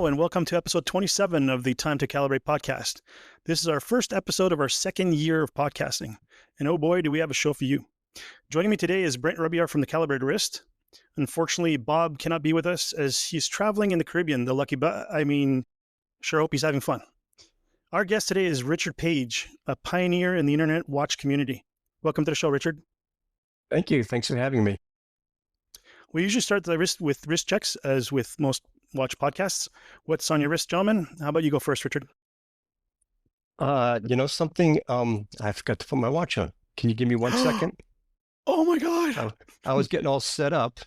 Hello, and welcome to episode 27 of the Time to Calibrate podcast. This is our first episode of our second year of podcasting. And oh boy, do we have a show for you. Joining me today is Brent Rubiar from the Calibrated Wrist. Unfortunately, Bob cannot be with us as he's traveling in the Caribbean, sure hope he's having fun. Our guest today is Rpaige, a pioneer in the internet watch community. Welcome to the show, Richard. Thank you. Thanks for having me. We usually start the wrist with wrist checks, as with most watch podcasts. What's on your wrist, gentlemen? How about you go first, Richard? Something, I forgot to put my watch on. Can you give me 1 second? Oh my God. I was getting all set up.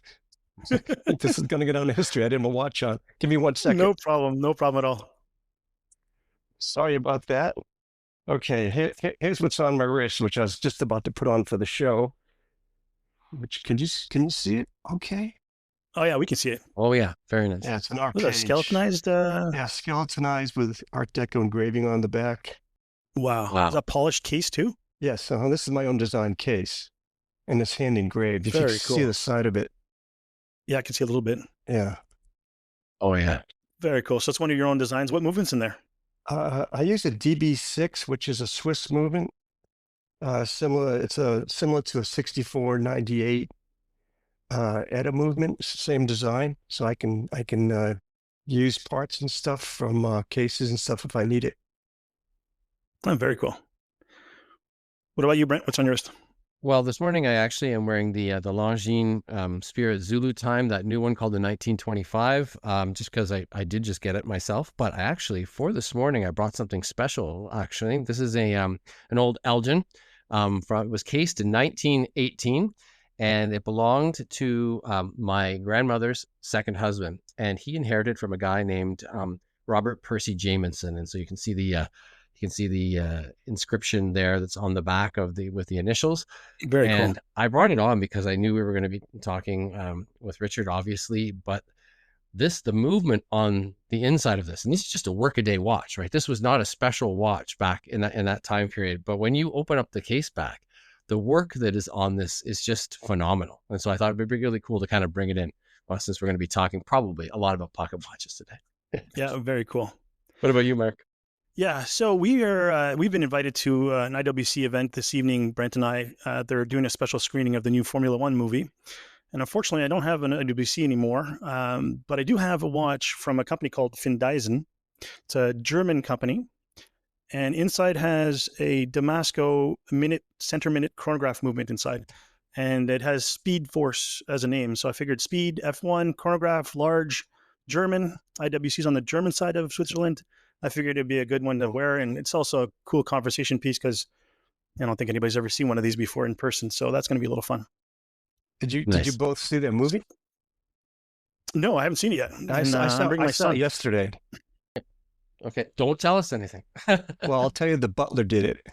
This is going to get on the history. I didn't have my watch on. Give me 1 second. No problem at all. Sorry about that. Okay, here's what's on my wrist, which I was just about to put on for the show. Which can you see it? Okay. Oh yeah, we can see it. Oh yeah, very nice. Yeah, it's an Rpaige. Was that skeletonized? Yeah, skeletonized with Art Deco engraving on the back. Wow. Is that polished case too? Yes. This is my own design case, and it's hand engraved. If you can see the side of it. Yeah, I can see a little bit. Yeah. Oh yeah. Very cool. So it's one of your own designs. What movement's in there? I use a DB6, which is a Swiss movement. Similar to a 6498 ETA movement, same design. So I can use parts and stuff from cases and stuff if I need it. Oh, very cool. What about you, Brent? What's on your wrist? Well, this morning I actually am wearing the Longines Spirit Zulu Time, that new one called the 1925, just because I did just get it myself. But I actually, for this morning, I brought something special, actually. This is an old Elgin. It was cased in 1918, and it belonged to my grandmother's second husband, and he inherited from a guy named Robert Percy Jamieson. And so you can see the inscription there that's on the back with the initials. Very cool. And I brought it on because I knew we were going to be talking with Richard, obviously, but the movement on the inside of this, and this is just a workaday watch, right? This was not a special watch back in that time period. But when you open up the case back, the work that is on this is just phenomenal. And so I thought it'd be really cool to kind of bring it in, since we're going to be talking probably a lot about pocket watches today. Yeah, very cool. What about you, Marc? Yeah, so we've been invited to an IWC event this evening, Brent and I. They're doing a special screening of the new Formula One movie. And unfortunately, I don't have an IWC anymore, but I do have a watch from a company called Findeisen. It's a German company, and inside has a Damasco center minute chronograph movement inside, and it has Speed Force as a name. So I figured Speed, F1, chronograph, large, German. IWC's on the German side of Switzerland. I figured it'd be a good one to wear, and it's also a cool conversation piece because I don't think anybody's ever seen one of these before in person, so that's going to be a little fun. Did you both see that movie? No, I haven't seen it yet. I saw it yesterday. Okay, don't tell us anything. Well, I'll tell you, the butler did it.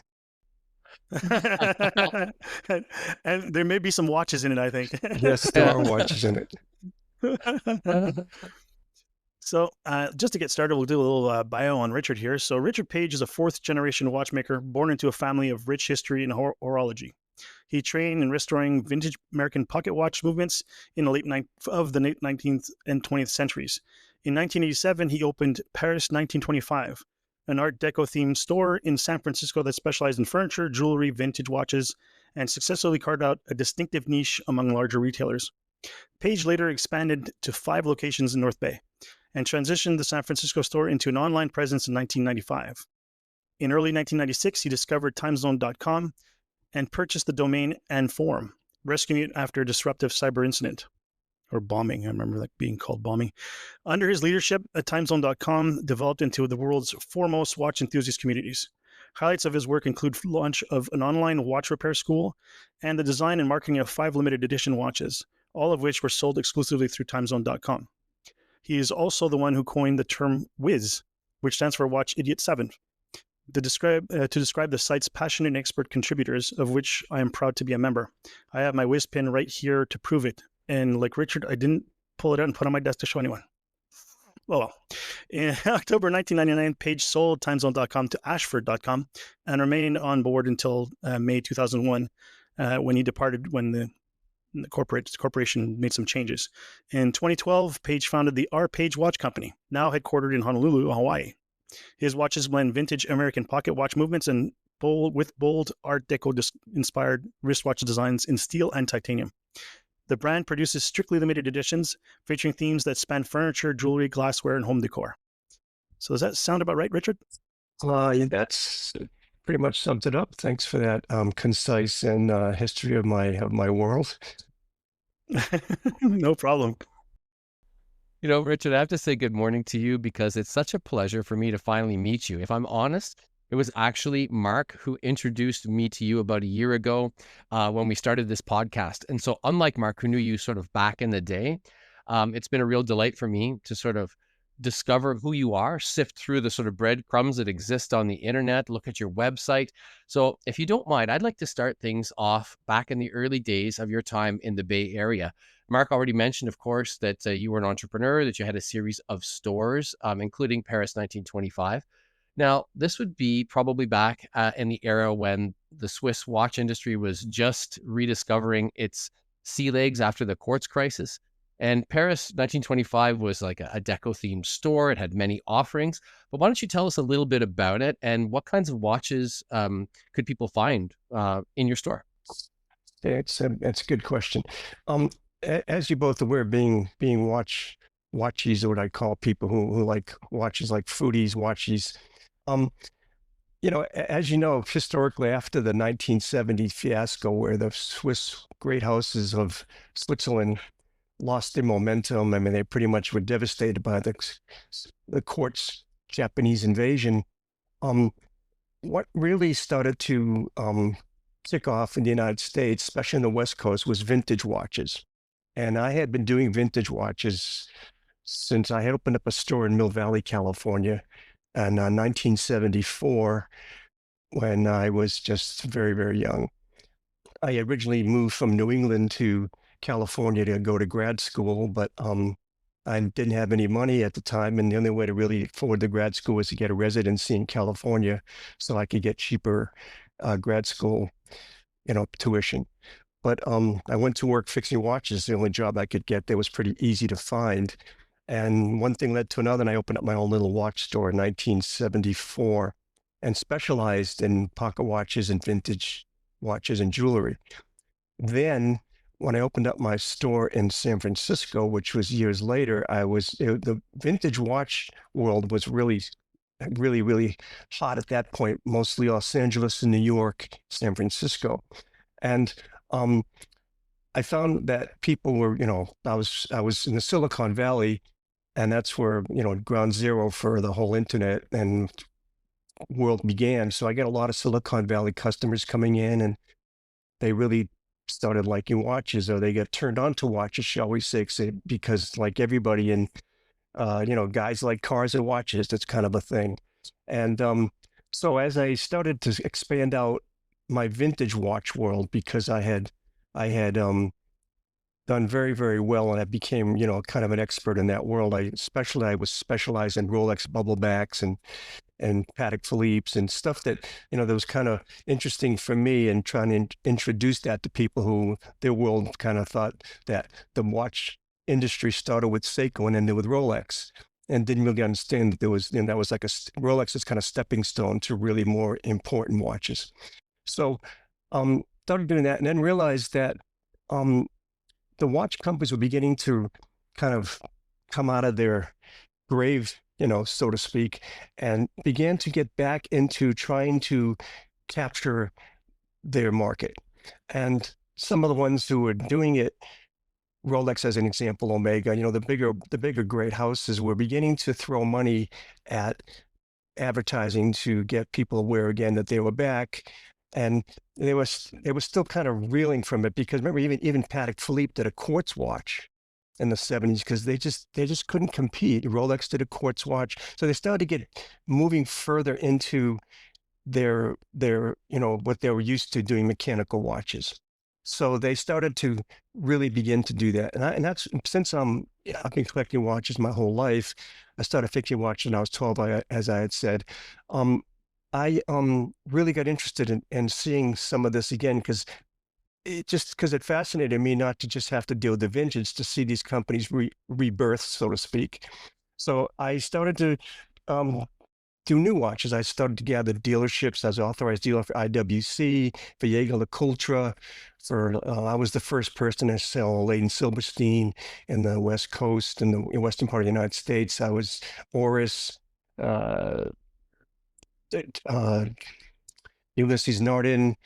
And there may be some watches in it, I think. Yes, there are watches in it. So just to get started, we'll do a little bio on Richard here. So Rpaige is a fourth-generation watchmaker born into a family of rich history and horology. He trained in restoring vintage American pocket watch movements in the late 19th and 20th centuries. In 1987, he opened Paris 1925, an Art Deco-themed store in San Francisco that specialized in furniture, jewelry, vintage watches, and successfully carved out a distinctive niche among larger retailers. Paige later expanded to 5 locations in North Bay and transitioned the San Francisco store into an online presence in 1995. In early 1996, he discovered timezone.com and purchased the domain and forum, rescuing it after a disruptive cyber incident, or bombing. I remember that being called bombing. Under his leadership, timezone.com developed into the world's foremost watch enthusiast communities. Highlights of his work include the launch of an online watch repair school and the design and marketing of 5 limited edition watches, all of which were sold exclusively through timezone.com. He is also the one who coined the term Whiz, which stands for Watch Idiot 7, to describe the site's passionate and expert contributors, of which I am proud to be a member. I have my Whiz pin right here to prove it. And like Richard, I didn't pull it out and put it on my desk to show anyone. Well, in October 1999, Paige sold timezone.com to ashford.com and remained on board until May 2001, when he departed when the The corporation made some changes. In 2012, Paige founded the Rpaige Watch Company, now headquartered in Honolulu, Hawaii. His watches blend vintage American pocket watch movements and bold Art Deco inspired wristwatch designs in steel and titanium. The brand produces strictly limited editions featuring themes that span furniture, jewelry, glassware, and home decor. So does that sound about right, Richard? That's pretty much sums it up. Thanks for that concise and history of my world. No problem. You know, Richard, I have to say good morning to you because it's such a pleasure for me to finally meet you. If I'm honest, it was actually Marc who introduced me to you about a year ago when we started this podcast. And so unlike Marc, who knew you sort of back in the day, it's been a real delight for me to sort of discover who you are, sift through the sort of breadcrumbs that exist on the internet, look at your website. So if you don't mind, I'd like to start things off back in the early days of your time in the Bay Area. Marc already mentioned, of course, that you were an entrepreneur, that you had a series of stores, including Paris 1925. Now, this would be probably back in the era when the Swiss watch industry was just rediscovering its sea legs after the quartz crisis. And Paris 1925 was like a deco-themed store. It had many offerings. But why don't you tell us a little bit about it and what kinds of watches could people find in your store? It's a good question. As you both aware, being watchies, or what I call people who like watches, like foodies, watchies. As you know, historically, after the 1970 fiasco, where the Swiss great houses of Switzerland lost their momentum, I mean, they pretty much were devastated by the quartz Japanese invasion. What really started to kick off in the United States, especially in the West Coast, was vintage watches. And I had been doing vintage watches since I had opened up a store in Mill Valley, California, in 1974, when I was just very, very young. I originally moved from New England to California to go to grad school, but I didn't have any money at the time, and the only way to really afford the grad school was to get a residency in California so I could get cheaper grad school, tuition. But I went to work fixing watches. The only job I could get that was pretty easy to find. And one thing led to another, and I opened up my own little watch store in 1974 and specialized in pocket watches and vintage watches and jewelry. Then when I opened up my store in San Francisco, which was years later, the vintage watch world was really, really, really hot at that point, mostly Los Angeles and New York, San Francisco. And I found that people were, I was in the Silicon Valley, and that's where, ground zero for the whole internet and world began. So I get a lot of Silicon Valley customers coming in, and they really started liking watches, or they get turned on to watches, shall we say, because like everybody in, guys like cars and watches, that's kind of a thing. And so as I started to expand out my vintage watch world, because I had done very, very well, and I became, kind of an expert in that world. I was specialized in Rolex bubble backs and Patek Philippe's and stuff that, that was kind of interesting for me, and trying to introduce that to people who their world kind of thought that the watch industry started with Seiko and ended with Rolex, and didn't really understand that there was, that was like Rolex is kind of stepping stone to really more important watches. So started doing that, and then realized that the watch companies were beginning to kind of come out of their grave, so to speak, and began to get back into trying to capture their market. And some of the ones who were doing it, Rolex as an example, Omega, the bigger great houses were beginning to throw money at advertising to get people aware again that they were back. And they were still kind of reeling from it, because remember, even Patek Philippe did a quartz watch in the 70s, because they just couldn't compete. Rolex did a quartz watch, so they started to get moving further into their what they were used to doing, mechanical watches. So they started to really begin to do that, and that's since I've been collecting watches my whole life. I started fixing watches when I was 12, as I had said. I really got interested in seeing some of this again, because it just because it fascinated me not to just have to deal with the vintage, to see these companies rebirth, so to speak. So I started to do new watches. I started to gather dealerships as authorized dealer for IWC, for Jaeger-LeCoultre. I was the first person to sell a Leighton Silverstein in the West Coast, in the western part of the United States. I was Oris, uh, Ulysses Norton,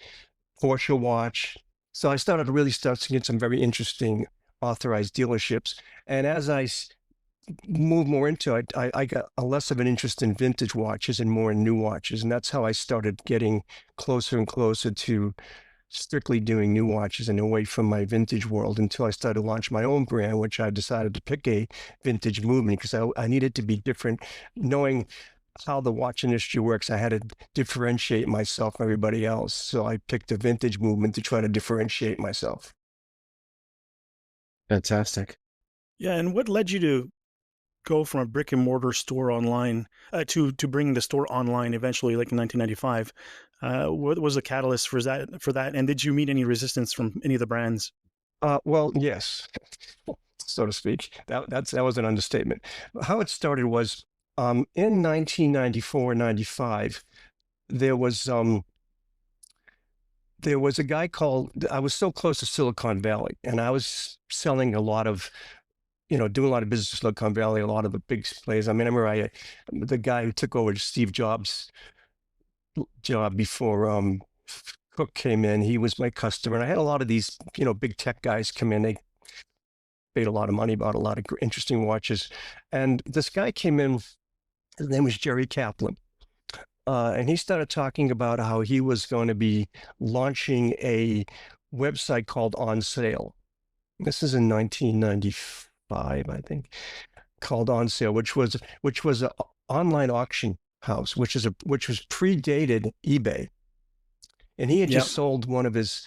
Porsche watch. So I started to really start to get some very interesting authorized dealerships. And as I moved more into it, I got a less of an interest in vintage watches and more in new watches. And that's how I started getting closer and closer to strictly doing new watches and away from my vintage world, until I started to launch my own brand, which I decided to pick a vintage movement because I needed to be different. Knowing how the watch industry works, I had to differentiate myself from everybody else. So I picked a vintage movement to try to differentiate myself. Fantastic. Yeah, and what led you to go from a brick and mortar store online to bringing the store online eventually, like in 1995? What was the catalyst for that? And did you meet any resistance from any of the brands? Well, yes, so to speak. That was an understatement. How it started was in 1994 and 95, there was a guy called, I was so close to Silicon Valley, and I was selling a lot of, doing a lot of business in Silicon Valley, a lot of the big plays. I mean, I remember the guy who took over Steve Jobs' job before Cook came in, he was my customer. And I had a lot of these, big tech guys come in. They paid a lot of money, bought a lot of interesting watches. And this guy came in, his name was Jerry Kaplan. And he started talking about how he was going to be launching a website called On Sale. This is in 1995, I think, called On Sale, which was an online auction house, which was predated eBay. And he had just sold one of his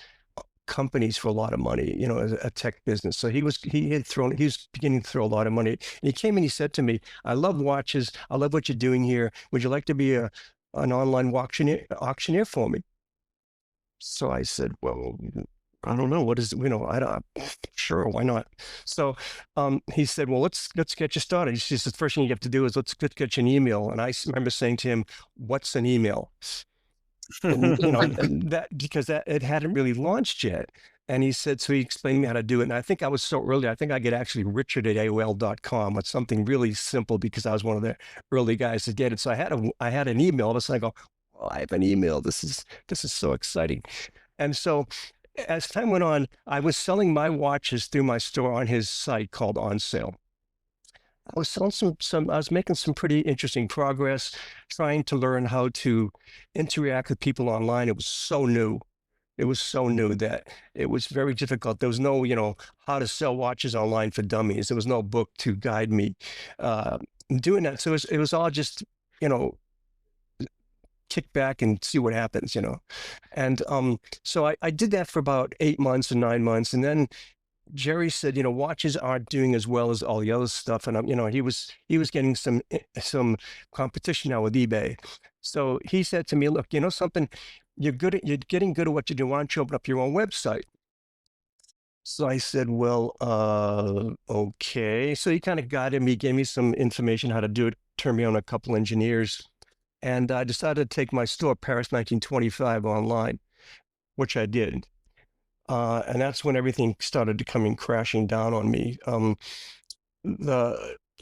companies for a lot of money, a tech business. So he was beginning to throw a lot of money. And he came and he said to me, "I love watches. I love what you're doing here. Would you like to be an online auctioneer for me?" So I said, "Well, I don't know. What is, sure, why not?" So he said, "Well, let's get you started." He says, "The first thing you have to do is let's get you an email." And I remember saying to him, "What's an email?" And that because it hadn't really launched yet. And he said, so he explained to me how to do it. And I think I was so early, I think I get actually richard@aol.com. It's something really simple because I was one of the early guys to get it. So I had an email. So I go, "Oh, I have an email. This is so exciting." And so as time went on, I was selling my watches through my store on his site called On Sale. I was selling I was making some pretty interesting progress, trying to learn how to interact with people online. It was so new. It was so new that it was very difficult. There was no, how to sell watches online for dummies. There was no book to guide me doing that. So it was all just, kick back and see what happens, And so I did that for about 8 months or 9 months. And then Jerry said, watches aren't doing as well as all the other stuff. And, he was getting some competition now with eBay. So he said to me, "Look, something, you're getting good at what you do. Why don't you open up your own website?" So I said, "Well, okay." So he kind of guided me, gave me some information how to do it, turned me on a couple engineers. And I decided to take my store, Paris 1925, online, which I did. And that's when everything started to coming crashing down on me.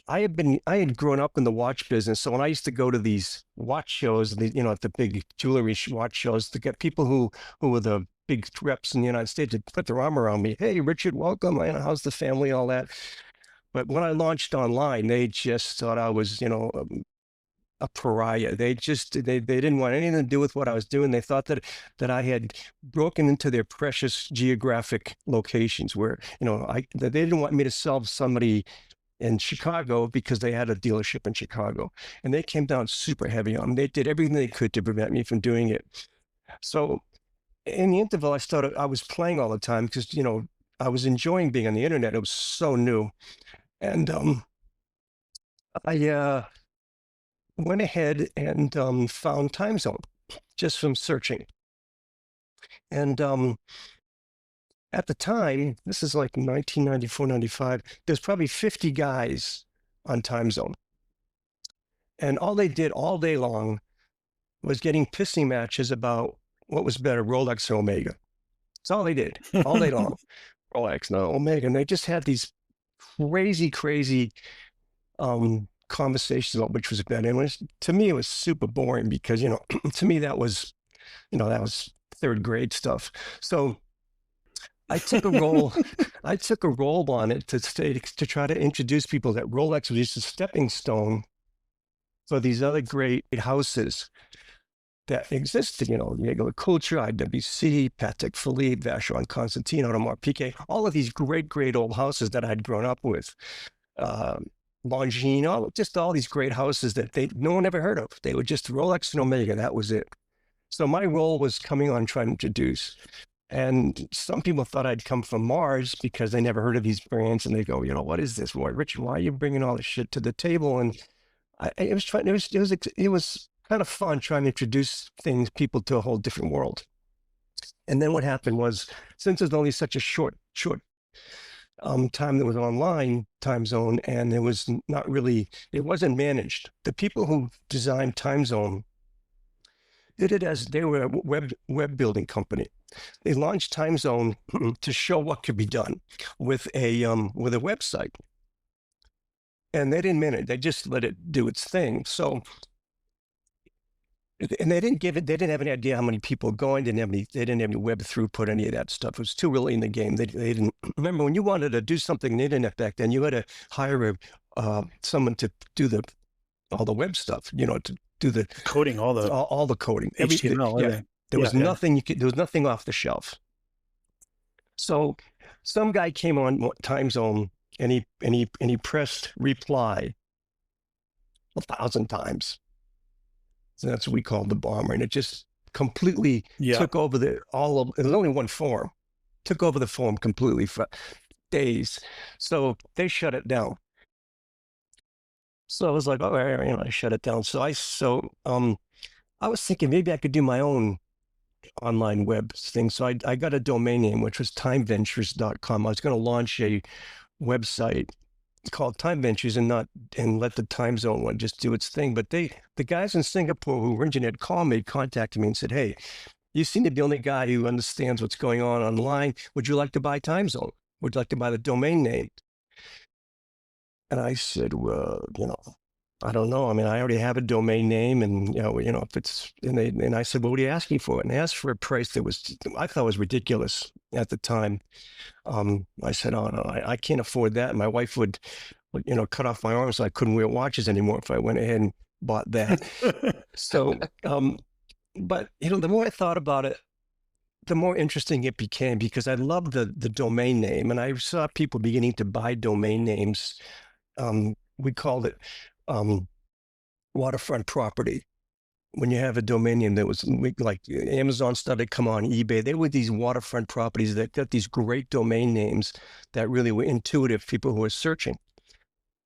I had grown up in the watch business, so when I used to go to these watch shows, at the big jewelry watch shows, to get people who were the big reps in the United States to put their arm around me. "Hey, Richard, welcome. How's the family? All that." But when I launched online, they just thought I was, a pariah. They didn't want anything to do with what I was doing. They thought that I had broken into their precious geographic locations where, they didn't want me to sell somebody in Chicago because they had a dealership in Chicago. And they came down super heavy on me. They did everything they could to prevent me from doing it. So in the interval, I was playing all the time because, I was enjoying being on the internet. It was so new. And I went ahead and found Time Zone just from searching. And at the time, this is like 1994, 95, there's probably 50 guys on Time Zone. And all they did all day long was getting pissing matches about what was better, Rolex or Omega. That's all they did all day long. Rolex, no, Omega. And they just had these crazy conversations about which was better. And to me, it was super boring because, to me, that was third grade stuff. So I took a role. I took a role on it to try to introduce people that Rolex was just a stepping stone for these other great houses that existed. Jaeger Culture, IWC, Patek Philippe, Vacheron Constantine, Audemars Piguet, all of these great old houses that I'd grown up with. Longines, just all these great houses that no one ever heard of. They were just Rolex and Omega. That was it. So my role was coming on trying to introduce. And some people thought I'd come from Mars because they never heard of these brands. And they go, what is this, Roy? Richard, why are you bringing all this shit to the table? And it was kind of fun trying to introduce people to a whole different world. And then what happened was, since there's only such a short time that was online Time Zone, and it wasn't managed. The people who designed Time Zone did it as they were a web building company. They launched Time Zone to show what could be done with a website, and they didn't manage it. They just let it do its thing. So, and they didn't have any idea how many people going. They didn't have any web throughput, any of that stuff. It was too early in the game. They didn't remember when you wanted to do something on the internet back then. You had to hire someone to do all the web stuff. To do the coding, all the coding, HTML. Yeah, there was nothing there was nothing off the shelf. So some guy came on Time Zone and he pressed reply 1,000 times. So that's what we called the bomber, and it just completely took over it was only one forum, took over the forum completely for days. So they shut it down. So I was like, I shut it down. So I was thinking maybe I could do my own online web thing. So I got a domain name, which was timeventures.com. I was going to launch a website called Time Ventures and let the Time Zone one just do its thing. But the guys in Singapore who originated contacted me and said, hey, you seem to be the only guy who understands what's going on online. Would you like to buy Time Zone? Would you like to buy the domain name? And I said, well, I don't know. I mean, I already have a domain name, and if it's and I said, well, what are you asking for? And they asked for a price that I thought was ridiculous at the time. I said, oh no, I can't afford that. My wife would cut off my arms so I couldn't wear watches anymore if I went ahead and bought that. So, but the more I thought about it, the more interesting it became, because I loved the domain name, and I saw people beginning to buy domain names. We called it waterfront property. When you have a domain name that was like Amazon started to come on, eBay, they were these waterfront properties that got these great domain names that really were intuitive, people who were searching.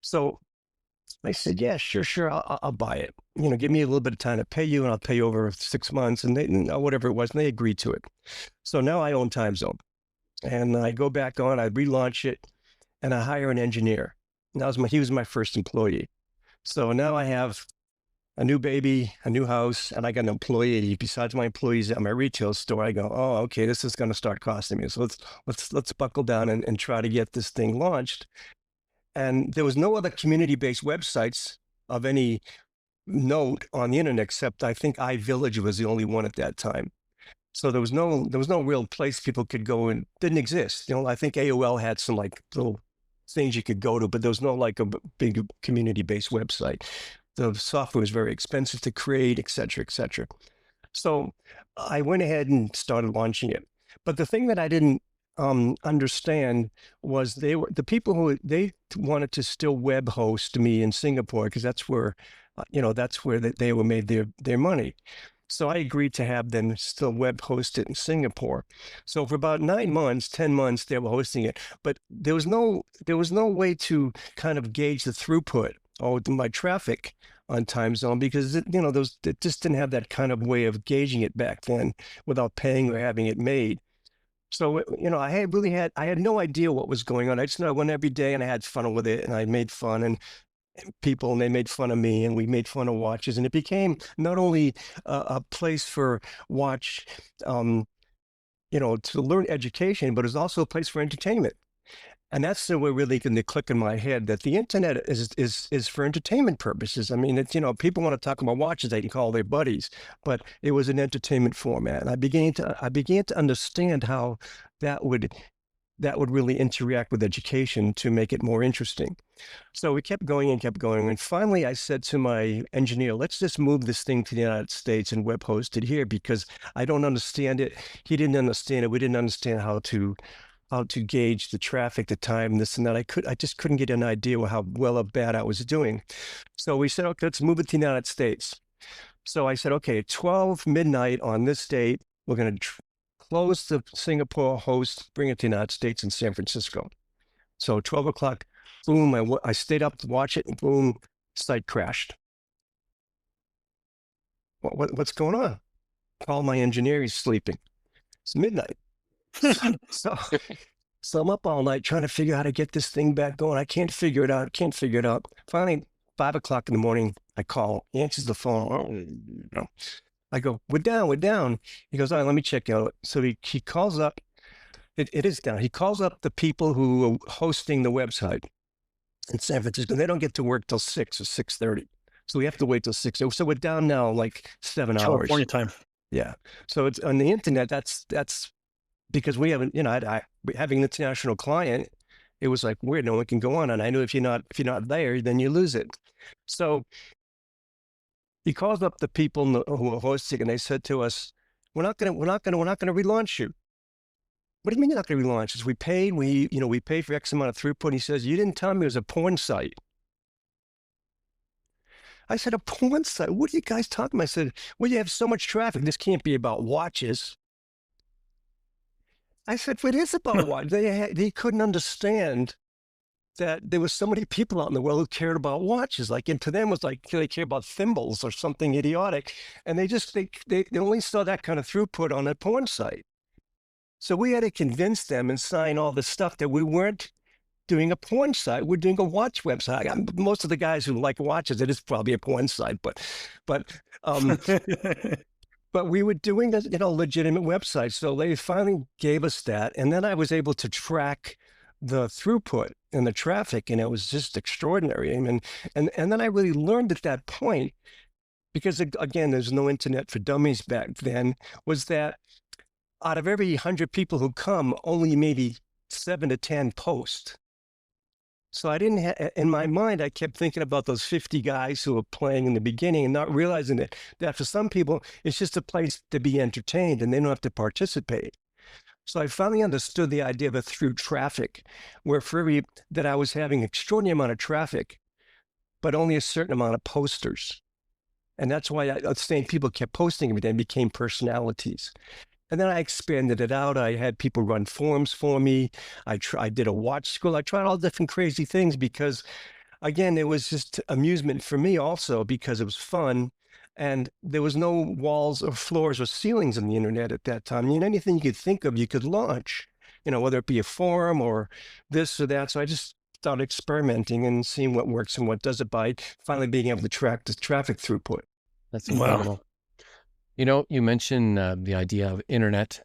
So I said, yeah, sure, I'll buy it. Give me a little bit of time to pay you, and I'll pay you over 6 months, and whatever it was, and they agreed to it. So now I own Time Zone, and I go back on, I relaunch it, and I hire an engineer. He was my first employee. So now I have a new baby, a new house, and I got an employee. Besides my employees at my retail store, I go, oh, okay, this is going to start costing me. So let's buckle down and try to get this thing launched. And there was no other community-based websites of any note on the internet, except I think iVillage was the only one at that time. So there was no real place people could go, and didn't exist. I think AOL had some little things you could go to, but there was no a big community-based website. The software was very expensive to create, et cetera, et cetera. So I went ahead and started launching it. But the thing that I didn't understand was the people who they wanted to still web host me in Singapore, because that's where they were made their money. So I agreed to have them still web host it in Singapore. So for about 10 months, they were hosting it, but there was no way to kind of gauge the throughput or my traffic on Time Zone, because it just didn't have that kind of way of gauging it back then without paying or having it made. So, I had no idea what was going on. I just know I went every day and I had fun with it, and I made fun and people, and they made fun of me, and we made fun of watches, and it became not only a place for watch, to learn education, but it's also a place for entertainment. And that's the way really going to click in my head that the internet is for entertainment purposes. I mean, people want to talk about watches, they can call their buddies, but it was an entertainment format. And I began to understand how that would really interact with education to make it more interesting. So we kept going and kept going. And finally, I said to my engineer, let's just move this thing to the United States and web host it here, because I don't understand it. He didn't understand it. We didn't understand how to gauge the traffic, the time, this and that. I just couldn't get an idea of how well or bad I was doing. So we said, okay, let's move it to the United States. So I said, okay, 12 midnight on this date, we're going to close the Singapore host, bring it to the United States in San Francisco. So 12 o'clock, boom, I stayed up to watch it, and boom, site crashed. What's going on? Call my engineer, he's sleeping. It's midnight. So I'm up all night trying to figure out how to get this thing back going. I can't figure it out. Finally, 5 o'clock in the morning, I call. He answers the phone. Oh, I go, we're down. He goes, all right, let me check out. So he calls up. It is down. He calls up the people who are hosting the website in San Francisco. They don't get to work till 6 or 6:30. So we have to wait till 6. So we're down now like 7 hours. California time. Yeah. So it's on the internet. That's because we haven't, having an international client, it was like weird. No one can go on. And I knew if you're not there, then you lose it. So he calls up the people who are hosting, and they said to us, we're not going to relaunch you. What do you mean you're not going to relaunch us? We paid for X amount of throughput. He says, you didn't tell me it was a porn site. I said, a porn site? What are you guys talking about? I said, well, you have so much traffic. This can't be about watches. I said, but it is about watches. They couldn't understand that there was so many people out in the world who cared about watches. Like, and to them was like, they care about thimbles or something idiotic. And they only saw that kind of throughput on a porn site. So we had to convince them and sign all the stuff that we weren't doing a porn site. We're doing a watch website. Most of the guys who like watches, it is probably a porn site, but we were doing a legitimate website. So they finally gave us that. And then I was able to track the throughput and the traffic, and it was just extraordinary. I mean, and then I really learned at that point, because again, there's no internet for dummies back then, was that out of every 100 people who come, only maybe 7 to 10 post. So I didn't in my mind, I kept thinking about those 50 guys who were playing in the beginning and not realizing that for some people, it's just a place to be entertained and they don't have to participate. So I finally understood the idea of a through traffic, where that I was having an extraordinary amount of traffic, but only a certain amount of posters. And that's why the same people kept posting every day and became personalities. And then I expanded it out. I had people run forums for me. I did a watch school. I tried all different crazy things because, again, it was just amusement for me also, because it was fun. And there was no walls or floors or ceilings on the internet at that time. Anything you could think of, you could launch, whether it be a forum or this or that. So I just started experimenting and seeing what works and what doesn't by finally being able to track the traffic throughput. That's incredible. Wow. You mentioned the idea of internet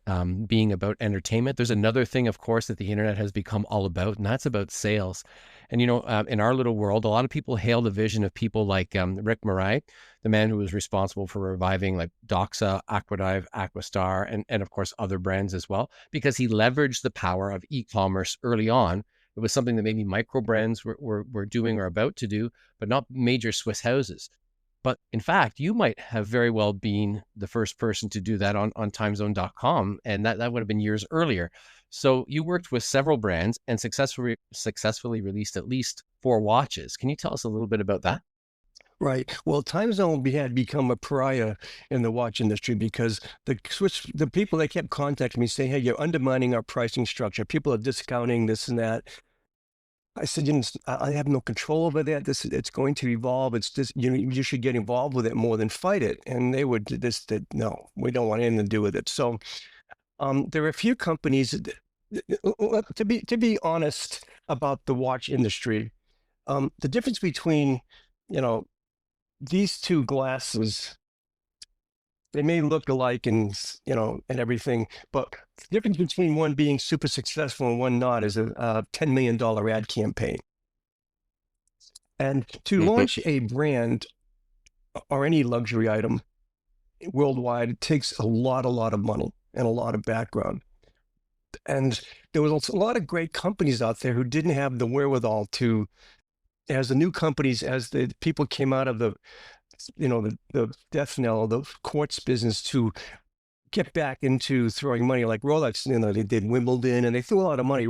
being about entertainment. There's another thing, of course, that the internet has become all about, and that's about sales. And, in our little world, a lot of people hail the vision of people like Rick Murray, the man who was responsible for reviving like Doxa, Aquadive, Aquastar, and of course, other brands as well, because he leveraged the power of e-commerce early on. It was something that maybe micro brands were doing or about to do, but not major Swiss houses. But in fact, you might have very well been the first person to do that on timezone.com. And that would have been years earlier. So you worked with several brands and successfully released at least 4 watches. Can you tell us a little bit about that? Right. Well, TimeZone had become a pariah in the watch industry because the people, they kept contacting me saying, hey, you're undermining our pricing structure. People are discounting this and that. I said, I have no control over that. It's going to evolve. It's just, you should get involved with it more than fight it. And they would no, we don't want anything to do with it. So There are a few companies, to be honest about the watch industry, the difference between, these two glasses, they may look alike and, and everything, but the difference between one being super successful and one not is a $10 million ad campaign. And to launch a brand or any luxury item worldwide, it takes a lot of money and a lot of background. And there was a lot of great companies out there who didn't have the wherewithal to, as the new companies, as the people came out of the death knell, the quartz business, to get back into throwing money, like Rolex, they did Wimbledon and they threw a lot of money.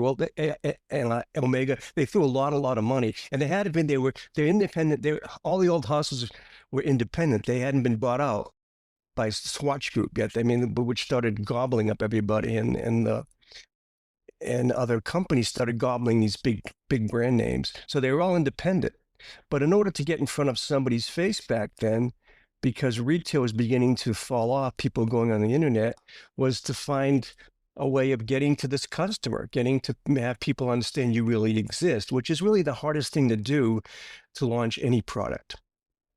And Omega, they threw a lot of money, and they hadn't been. They're independent. All the old houses were independent. They hadn't been bought out by Swatch Group yet. Which started gobbling up everybody, and other companies started gobbling these big brand names. So they were all independent. But in order to get in front of somebody's face back then, because retail was beginning to fall off, people going on the internet, was to find a way of getting to this customer, getting to have people understand you really exist, which is really the hardest thing to do to launch any product.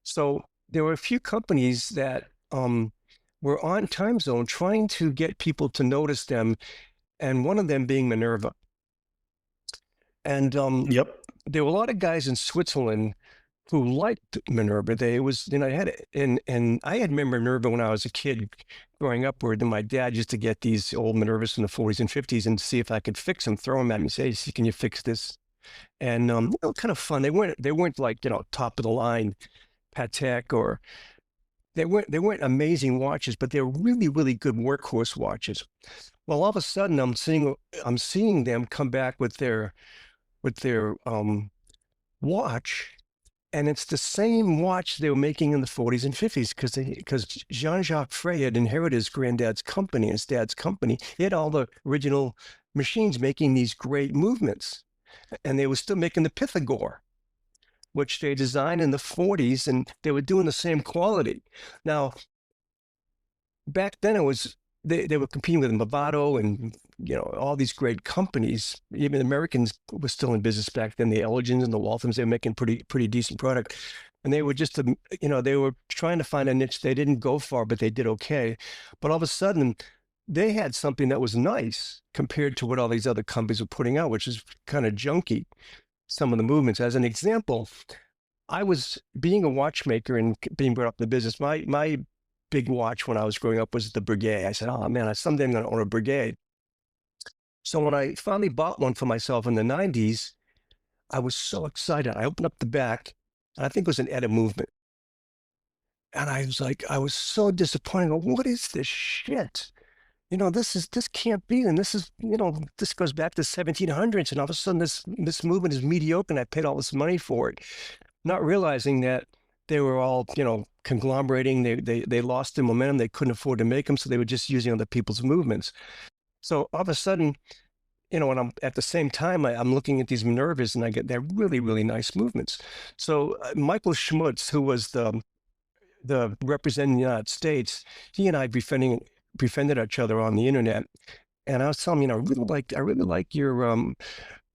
So there were a few companies that were on time zone trying to get people to notice them, and one of them being Minerva. And there were a lot of guys in Switzerland who liked Minerva. I had Minerva when I was a kid growing up, where my dad used to get these old Minervas in the 40s and 50s and see if I could fix them, throw them at me, say, can you fix this? And kind of fun. They weren't like, top of the line Patek, or they weren't amazing watches, but they were really, really good workhorse watches. Well, all of a sudden I'm seeing them come back with their watch, and it's the same watch they were making in the 40s and 50s, because Jean-Jacques Frey had inherited his granddad's company, his dad's company. He had all the original machines making these great movements, and they were still making the Pythagore, which they designed in the 40s, and they were doing the same quality. Now, back then they were competing with Movado and all these great companies. Even Americans were still in business back then. The Elgins and the Walthams, they were making pretty decent product, and they were just they were trying to find a niche. They didn't go far, but they did okay. But all of a sudden, they had something that was nice compared to what all these other companies were putting out, which is kind of junky. Some of the movements. As an example, I was being a watchmaker and being brought up in the business. My big watch when I was growing up was the Breguet. I said, oh man, someday I'm going to own a Breguet. So when I finally bought one for myself in the 90s, I was so excited. I opened up the back, and I think it was an Edda movement. And I was so disappointed. I go, what is this shit? This can't be. And this is, this goes back to the 1700s. And all of a sudden this movement is mediocre, and I paid all this money for it, not realizing that they were all, conglomerating. They lost their momentum. They couldn't afford to make them, so they were just using other people's movements. So all of a sudden, when I'm at the same time, I'm looking at these Minervas, and I get they're really, really nice movements. So Michael Schmutz, who was the representative in the United States, he and I befriended each other on the internet, and I was telling him, I really like your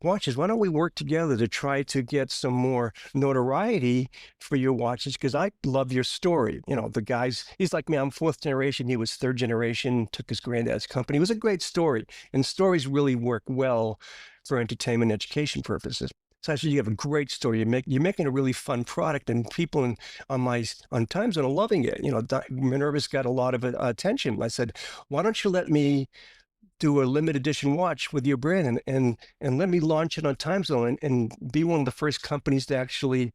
watches. Why don't we work together to try to get some more notoriety for your watches? Because I love your story. The guys, he's like me, I'm fourth generation. He was third generation, took his granddad's company. It was a great story. And stories really work well for entertainment and education purposes. So I said, you have a great story. You're making a really fun product, and people on time zone are loving it. Minerva's got a lot of attention. I said, why don't you let me do a limited edition watch with your brand, and let me launch it on time zone and be one of the first companies to actually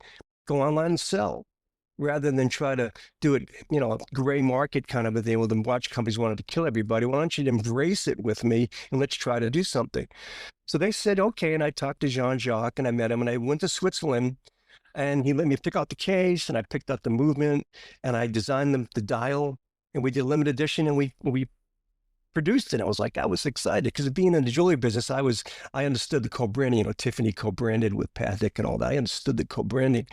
go online and sell, rather than try to do it, gray market kind of a thing where the watch companies wanted to kill everybody. Why don't you embrace it with me, and let's try to do something? So they said, okay. And I talked to Jean-Jacques, and I met him, and I went to Switzerland, and he let me pick out the case, and I picked out the movement, and I designed the dial, and we did limited edition, and we produced it. I was excited, because being in the jewelry business, I understood the co-branding, Tiffany co-branded with Patek and all that. I understood the co-branding.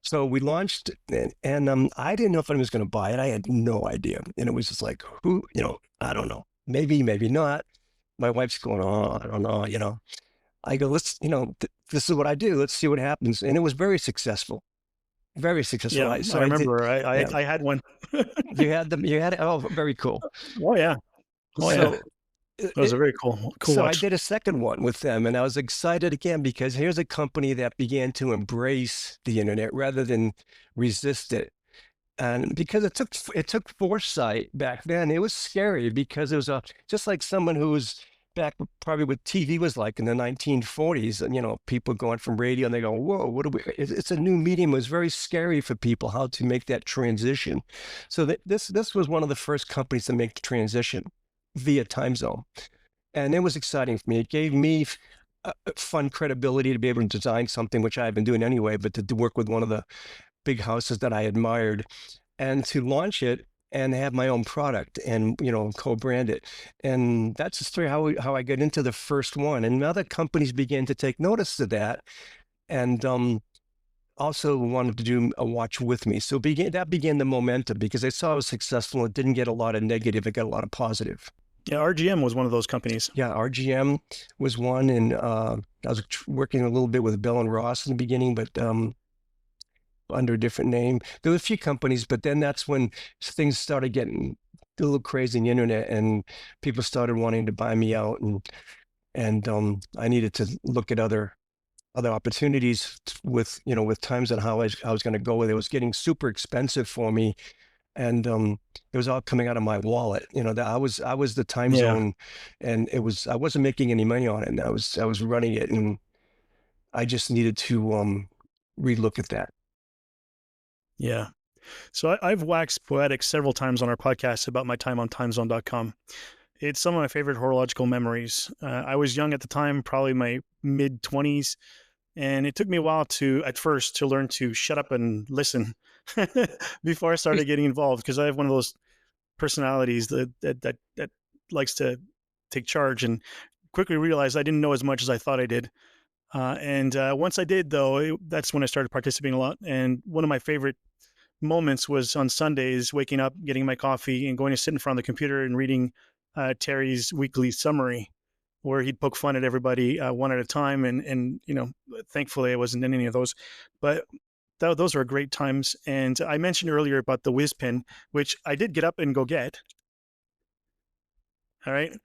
So we launched, and I didn't know if anyone was going to buy it. I had no idea. And it was just like, I don't know. maybe, maybe not. My wife's going, oh, I don't know, I go, let's, this is what I do. Let's see what happens. And it was very successful. Very successful. Yeah, So I I did. remember. Yeah. I had one. You had them. You had it. Oh, very cool. Oh yeah. Oh yeah. So, It was a very cool so I watch. did a second one with them, and I was excited again because here's a company that began to embrace the internet rather than resist it. And because it took foresight back then, it was scary because it was just like someone who was back probably what TV was like in the 1940s, and people going from radio and they go, whoa, what do we? It's a new medium. It was very scary for people how to make that transition. So this was one of the first companies to make the transition via time zone, and it was exciting for me. It gave me fun credibility to be able to design something which I had been doing anyway, but to work with one of the big houses that I admired and to launch it and have my own product and, co-brand it. And that's the story how I got into the first one. And other companies began to take notice of that and also wanted to do a watch with me. So that began the momentum because I saw it was successful. It didn't get a lot of negative. It got a lot of positive. Yeah, RGM was one of those companies. Yeah, RGM was one. And I was working a little bit with Bell and Ross in the beginning, but under a different name. There were a few companies, but then that's when things started getting a little crazy in the internet and people started wanting to buy me out, and I needed to look at other opportunities with times and how I was going to go with it. It was getting super expensive for me, and it was all coming out of my wallet. That I was the time zone, and I wasn't making any money on it, and I was running it, and I just needed to relook at that. Yeah. So I've waxed poetic several times on our podcast about my time on timezone.com. It's some of my favorite horological memories. I was young at the time, probably my mid-20s, and it took me a while at first to learn to shut up and listen before I started getting involved, because I have one of those personalities that likes to take charge, and quickly realized I didn't know as much as I thought I did. And once I did, though, that's when I started participating a lot. And one of my favorite moments was on Sundays, waking up, getting my coffee, and going to sit in front of the computer and reading Terry's weekly summary, where he'd poke fun at everybody one at a time. And thankfully I wasn't in any of those, but those were great times. And I mentioned earlier about the whiz pin, which I did get up and go get. All right.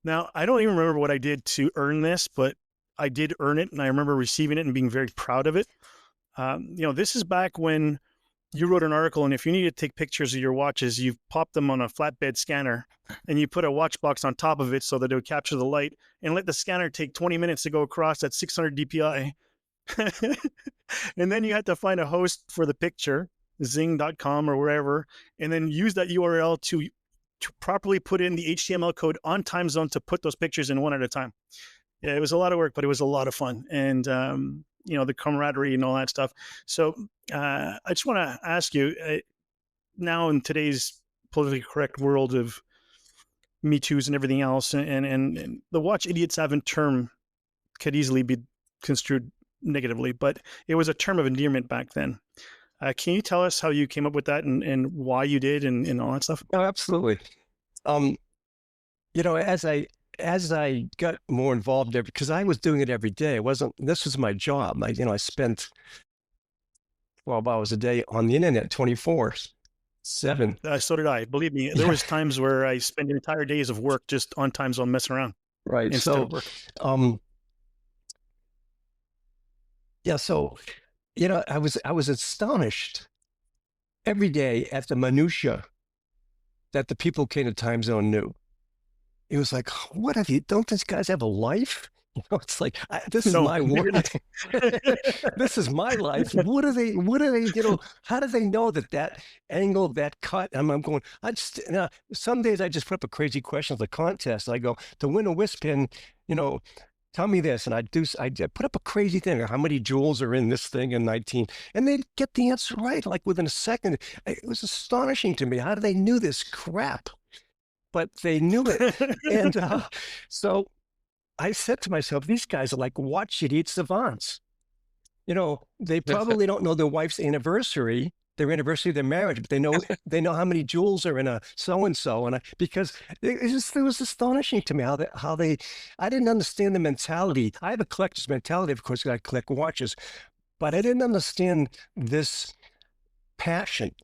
Now, I don't even remember what I did to earn this, but I did earn it, and I remember receiving it and being very proud of it. This is back when you wrote an article, and if you need to take pictures of your watches, you pop them on a flatbed scanner, and you put a watch box on top of it so that it would capture the light, and let the scanner take 20 minutes to go across at 600 DPI. And then you had to find a host for the picture, zing.com or wherever, and then use that URL to properly put in the HTML code on time zone to put those pictures in one at a time. Yeah, it was a lot of work, but it was a lot of fun. And, the camaraderie and all that stuff. So I just want to ask you, now in today's politically correct world of Me Too's and everything else, and the watch idiots haven't term could easily be construed negatively, but it was a term of endearment back then. Can you tell us how you came up with that and why you did and all that stuff? Oh, absolutely. As I got more involved there, because I was doing it every day, this was my job. I spent 12 hours a day on the internet, 24/7. So did I. Believe me, there was times where I spent entire days of work just on time zone messing around. Right. Instead of work. So I was astonished every day at the minutia that the people who came to time zone knew. It was like, what have you? Don't these guys have a life? It's like, this is my world. This is my life. What are they? How do they know that angle, that cut? I'm going, some days I just put up a crazy question of the contest. I go, to win a whiz pin, tell me this. And I put up a crazy thing. How many jewels are in this thing in 19? And they'd get the answer right, like within a second. It was astonishing to me. How do they knew this crap? But they knew it. And so I said to myself, these guys are like watch idiot savants. They probably don't know their wife's anniversary, their anniversary of their marriage, but they know how many jewels are in a so-and-so. And because it was astonishing to me how they, I didn't understand the mentality. I have a collector's mentality, of course, I collect watches, but I didn't understand this passion.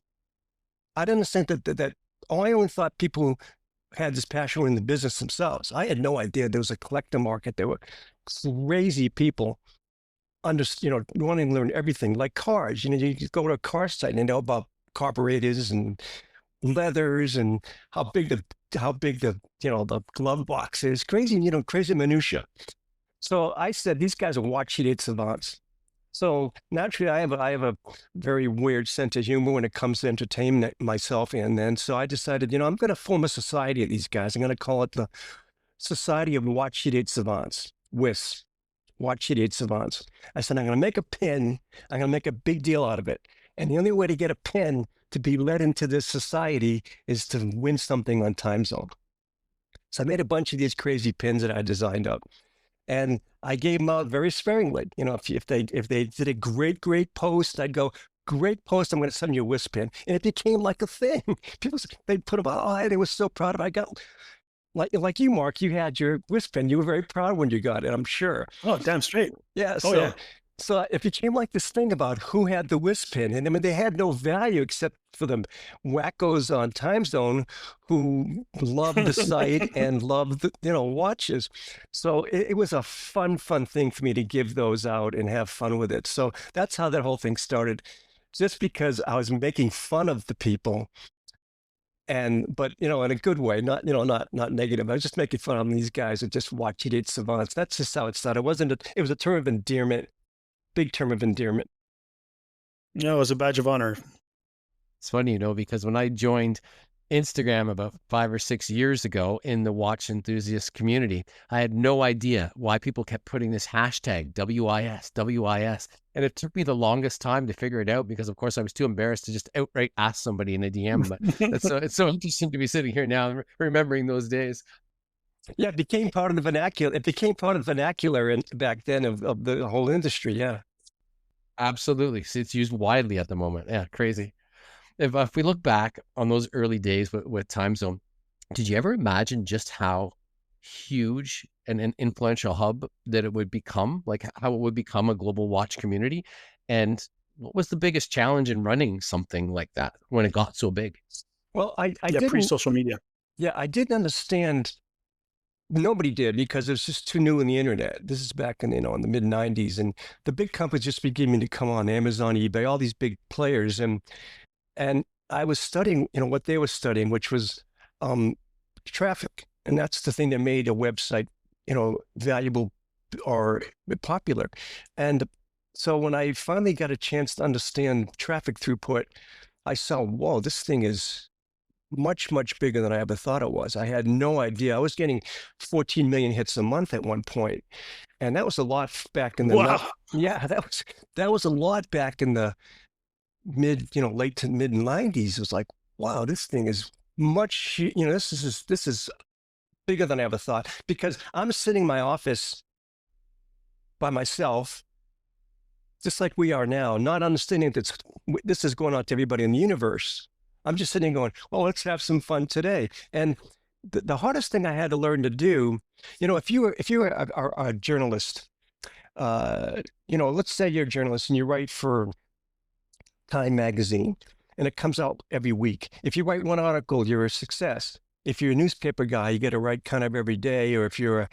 I didn't understand that I only thought people had this passion in the business themselves. I had no idea there was a collector market. There were crazy people wanting to learn everything, like cars. You go to a car site and they know about carburetors and leathers and how big the the glove box is. Crazy, crazy minutia. So I said, these guys are watch date savants. So naturally, I have a very weird sense of humor when it comes to entertainment myself. And then so I decided, I'm going to form a society of these guys. I'm going to call it the Society of Watch Date Savants, WIS, Watch Date Savants. I said, I'm going to make a pin. I'm going to make a big deal out of it. And the only way to get a pin to be let into this society is to win something on Time Zone. So I made a bunch of these crazy pins that I designed up. And I gave them out very sparingly. If they did a great post, I'd go, great post, I'm going to send you a WIS pin. And it became like a thing. People, they'd put them out. They were so proud of it. I got, like you, Marc, you had your WIS pin. You were very proud when you got it, I'm sure. Oh, damn straight. Yeah. Oh, yeah. So it became like this thing about who had the WIS pin. And I mean, they had no value except for the wackos on Time Zone who loved the site and loved the, watches. So it was a fun thing for me to give those out and have fun with it. So that's how that whole thing started, just because I was making fun of the people. But in a good way, not negative. I was just making fun of these guys who just watch date savants. That's just how it started. It was a term of endearment. Big term of endearment. No, it was a badge of honor. It's funny, because when I joined Instagram about 5 or 6 years ago in the watch enthusiast community, I had no idea why people kept putting this hashtag WIS. And it took me the longest time to figure it out because, of course, I was too embarrassed to just outright ask somebody in a DM. But it's so interesting to be sitting here now remembering those days. Yeah, it became part of the vernacular. It became part of the vernacular back then of the whole industry. Yeah, absolutely. So it's used widely at the moment. Yeah, crazy. If we look back on those early days with Time Zone, did you ever imagine just how huge and an influential hub that it would become? Like how it would become a global watch community? And what was the biggest challenge in running something like that when it got so big? Well, I didn't pre-social media. Yeah, I didn't understand. Nobody did because it was just too new in the internet. This is back in, in the mid 90s, and the big companies just beginning to come on, Amazon, eBay, all these big players. And I was studying, what they were studying, which was traffic. And that's the thing that made a website, valuable or popular. And so when I finally got a chance to understand traffic throughput, I saw, whoa, this thing is much bigger than I ever thought it was. I had no idea. I was getting 14 million hits a month at one point, and that was a lot back in the that was a lot back in the late to mid 90s. It was like, wow, this thing is much. This is bigger than I ever thought, because I'm sitting in my office by myself, just like we are now, not understanding that this is going out to everybody in the universe. I'm just sitting going, well, let's have some fun today. And the hardest thing I had to learn to do, if you were a journalist, let's say you're a journalist and you write for Time magazine and it comes out every week. If you write one article, you're a success. If you're a newspaper guy, you get to write kind of every day. Or if you're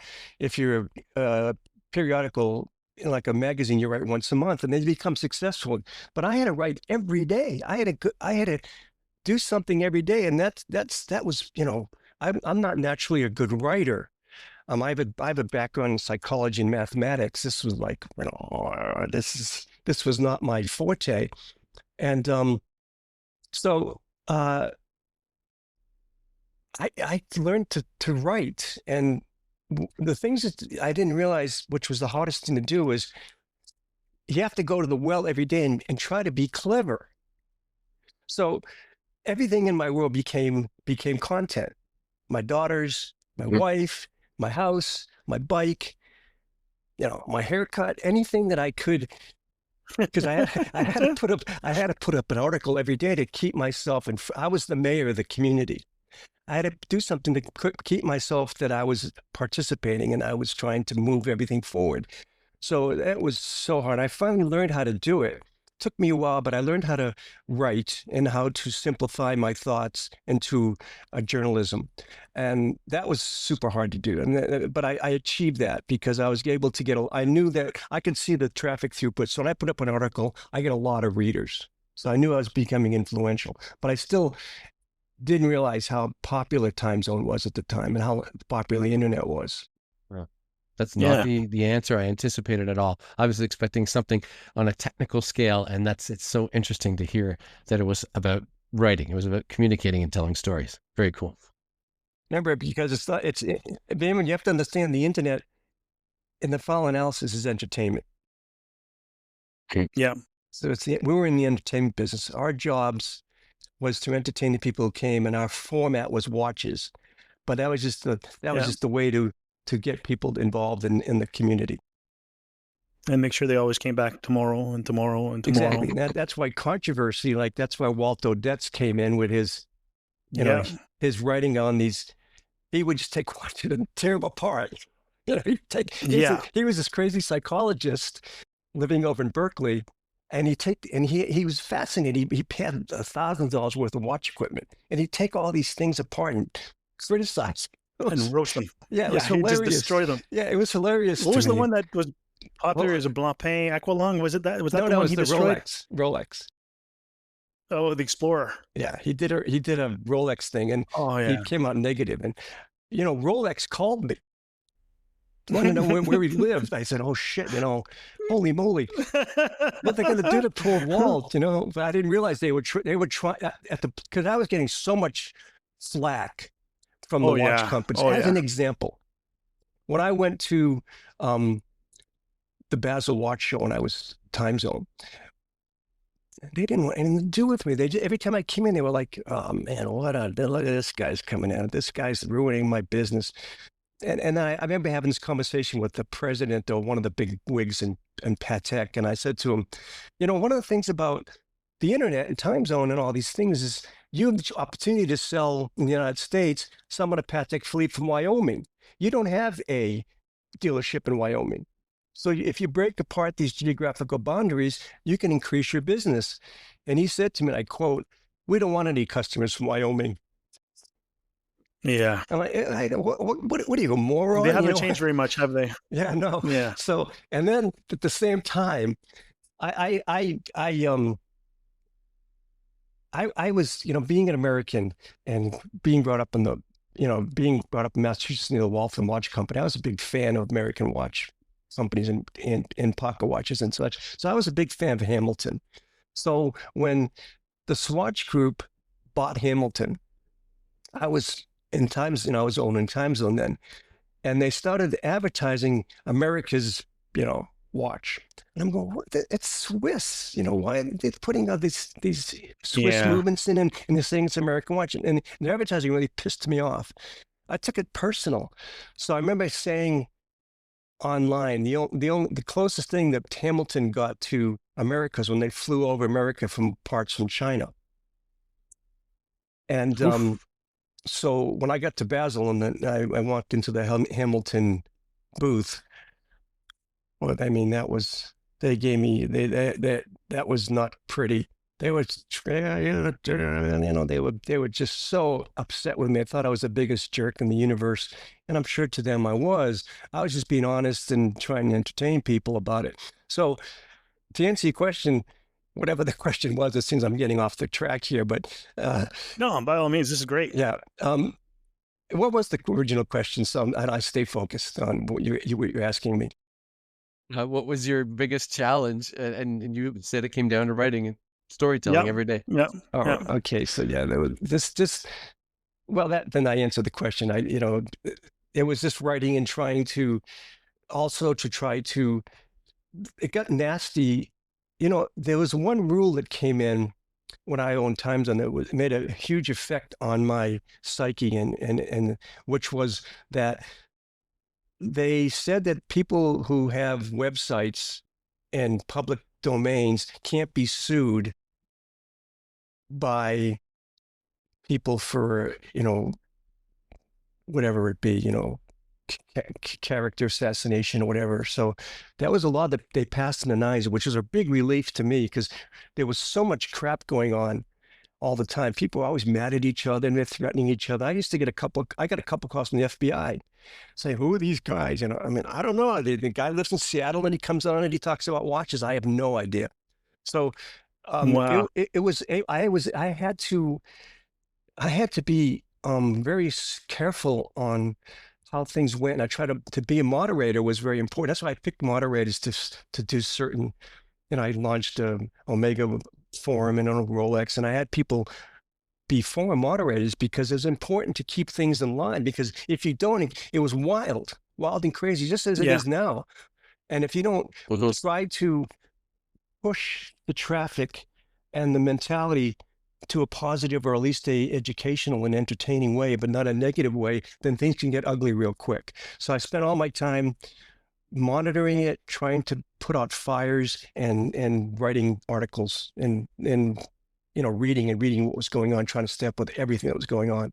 a periodical, like a magazine, you write once a month, and then you become successful. But I had to write every day. I had to do something every day. And that was, I'm not naturally a good writer. I have a background in psychology and mathematics. This was like, this was not my forte. And so I learned to write. And the things that I didn't realize, which was the hardest thing to do, is you have to go to the well every day and try to be clever. So everything in my world became content. My daughters, my wife, my house, my bike, my haircut, anything that I could because I had to put up an article every day to keep myself, and I was the mayor of the community. I had to do something to keep myself that I was participating and I was trying to move everything forward. So that was so hard. I finally learned how to do it. Took me a while, but I learned how to write and how to simplify my thoughts into a journalism. And that was super hard to do. But I achieved that because I was able to I knew that I could see the traffic throughput. So when I put up an article, I get a lot of readers. So I knew I was becoming influential, but I still didn't realize how popular Time Zone was at the time and how popular the internet was. That's not the answer I anticipated at all. I was expecting something on a technical scale, and it's so interesting to hear that it was about writing. It was about communicating and telling stories. Very cool. Remember, because you have to understand the internet in the file analysis is entertainment. Okay. Yeah. So we were in the entertainment business. Our jobs was to entertain the people who came, and our format was watches. But that was just the way to get people involved in the community. And make sure they always came back tomorrow and tomorrow and tomorrow. Exactly. That's why controversy, that's why Walt Odets came in with his, his writing on these. He would just take watches and tear them apart. He was this crazy psychologist living over in Berkeley. And he was fascinated. He had $1,000 worth of watch equipment, and he'd take all these things apart and criticize and roast them. Yeah, it was hilarious. Just destroy them. Yeah, it was hilarious. What was the one that was popular? Is a Blancpain Aqualung? Was that the one was he the destroyed? Rolex. Oh, the Explorer. Yeah, he did a Rolex thing, and he came out negative. And Rolex called me. Wanted to know where he lived. I said, "Oh shit, holy moly, what they're going to do to poor Walt?" But I didn't realize they would try because I was getting so much slack from the watch companies. As an example, when I went to the Basel Watch Show when I was Time Zone, they didn't want anything to do with me. Every time I came in, they were like, "Oh man, look at this guy's coming out. This guy's ruining my business." And I remember having this conversation with the president or one of the big wigs in Patek, and I said to him, one of the things about the internet and Time Zone and all these things is you have the opportunity to sell in the United States some of the Patek Philippe from Wyoming. You don't have a dealership in Wyoming. So if you break apart these geographical boundaries, you can increase your business. And he said to me, and I quote, "We don't want any customers from Wyoming." Yeah. I'm like, what are you, a moron? They haven't changed very much, have they? Yeah, no. Yeah. So, and then at the same time, I was, being an American and being brought up in Massachusetts near the Waltham Watch Company, I was a big fan of American watch companies and pocket watches and such. So I was a big fan of Hamilton. So when the Swatch Group bought Hamilton, I was in Times, I was owning Time Zone then, and they started advertising America's, watch. And I'm going, what? It's Swiss, why are they putting out these Swiss movements in, and they're saying it's American watch, and the advertising really pissed me off. I took it personal. So I remember saying online, the closest thing that Hamilton got to America is when they flew over America from parts from China. And so when I got to Basel and then I walked into the Hamilton booth, well, I mean, that was not pretty. They were, they were just so upset with me. I thought I was the biggest jerk in the universe, and I'm sure to them I was. I was just being honest and trying to entertain people about it. So to answer your question, whatever the question was, it seems I'm getting off the track here, but no, by all means, this is great. Yeah. What was the original question? So I stay focused on what you're asking me. What was your biggest challenge? And you said it came down to writing and storytelling every day. Yeah. Oh, okay. So yeah, there was then I answered the question. It was just writing and trying to it got nasty. There was one rule that came in when I owned Time Zone that made a huge effect on my psyche, and which was that they said that people who have websites and public domains can't be sued by people for, whatever it be, character assassination or whatever. So that was a law that they passed in the 90s, which was a big relief to me because there was so much crap going on all the time. People were always mad at each other and they're threatening each other. I got a couple calls from the FBI saying, who are these guys? I mean, I don't know. The guy lives in Seattle and he comes on and he talks about watches. I have no idea. So Wow. I had to be very careful on how things went. And I tried to be a moderator was very important. That's why I picked moderators to do certain, I launched a Omega forum and on Rolex, and I had people be forum moderators because it's important to keep things in line, because if you don't, it was wild and crazy, just as it Yeah. is now. And if you don't Mhm. try to push the traffic and the mentality to a positive or at least a educational and entertaining way, but not a negative way, then things can get ugly real quick. So I spent all my time monitoring it, trying to put out fires and writing articles and reading what was going on, trying to stay up with everything that was going on.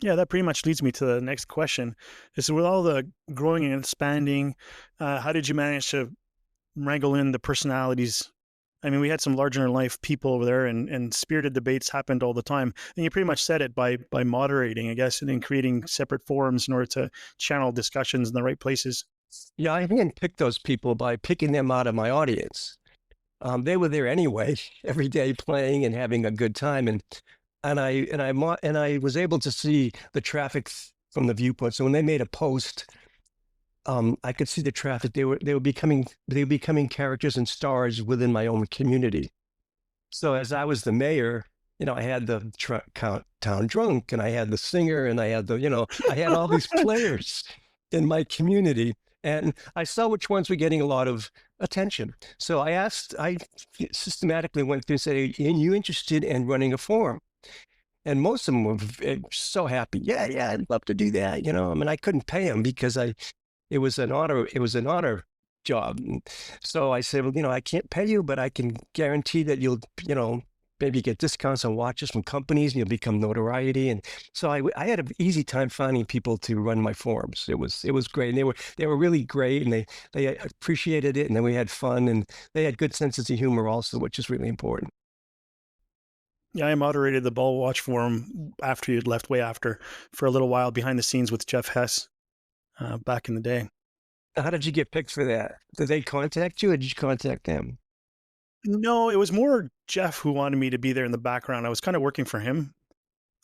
Yeah, that pretty much leads me to the next question. Is with all the growing and expanding, how did you manage to wrangle in the personalities? I mean, we had some larger than life people over there, and spirited debates happened all the time. And you pretty much said it by moderating, I guess, and then creating separate forums in order to channel discussions in the right places. Yeah, I didn't pick those people by picking them out of my audience. They were there anyway, every day playing and having a good time, and I was able to see the traffic from the viewpoint. So when they made a post, I could see the traffic. They were becoming characters and stars within my own community. So as I was the mayor, I had the town drunk, and I had the singer, and I had I had all these players in my community, and I saw which ones were getting a lot of attention. So I systematically went through and said, "Are you interested in running a forum?" And most of them were so happy. Yeah, I'd love to do that. I mean, I couldn't pay them because it was an honor job. And so I said, well, I can't pay you, but I can guarantee that you'll, maybe get discounts on watches from companies and you'll become notoriety. And so I had an easy time finding people to run my forums. It was great. And they were really great, and they appreciated it. And then we had fun, and they had good senses of humor also, which is really important. Yeah, I moderated the Ball Watch forum after you'd left, way after, for a little while behind the scenes with Jeff Hess back in the day. How did you get picked for that? Did they contact you, or did you contact them? No, it was more Jeff who wanted me to be there in the background. I was kind of working for him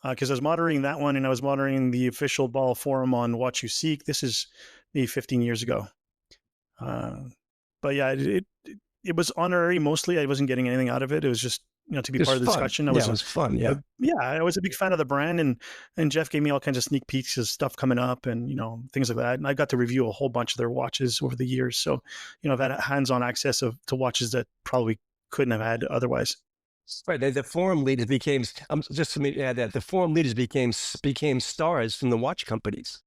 because I was moderating that one, and I was moderating the official Ball forum on Watch You Seek. This is maybe 15 years ago. But yeah, it was honorary mostly. I wasn't getting anything out of it. It was just, to be part of the discussion. It was fun. Yeah. I was a big fan of the brand, and Jeff gave me all kinds of sneak peeks of stuff coming up, and things like that. And I got to review a whole bunch of their watches over the years. So, I've had hands-on access to watches that probably couldn't have had otherwise. Right. The forum leaders became, just to add that, the forum leaders became stars from the watch companies.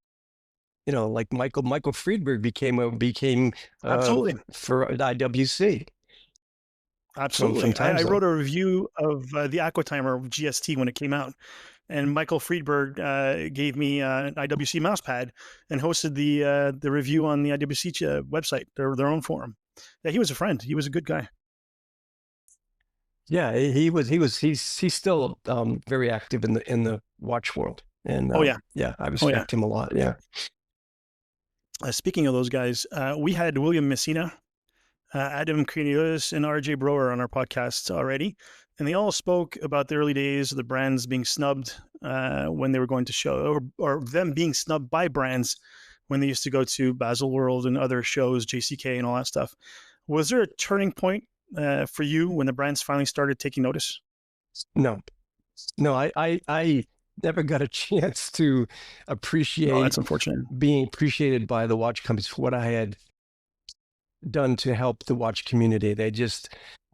Like Michael Friedberg became Absolutely. for IWC. Absolutely. I wrote a review of the Aquatimer GST when it came out, and Michael Friedberg gave me an IWC mouse pad and hosted the review on the IWC website, their own forum. Yeah, he was a friend. He was a good guy. Yeah, he's still very active in the watch world. And yeah, I respect him a lot. Yeah. Speaking of those guys, we had William Messina, Adam Crinius, and RJ Brower on our podcasts already, and they all spoke about the early days of the brands being snubbed when they were going to show, or them being snubbed by brands when they used to go to Baselworld and other shows, JCK and all that stuff. Was there a turning point for you when the brands finally started taking notice? No, I never got a chance to appreciate. Oh, that's unfortunate. Being appreciated by the watch companies for what I had done to help the watch community.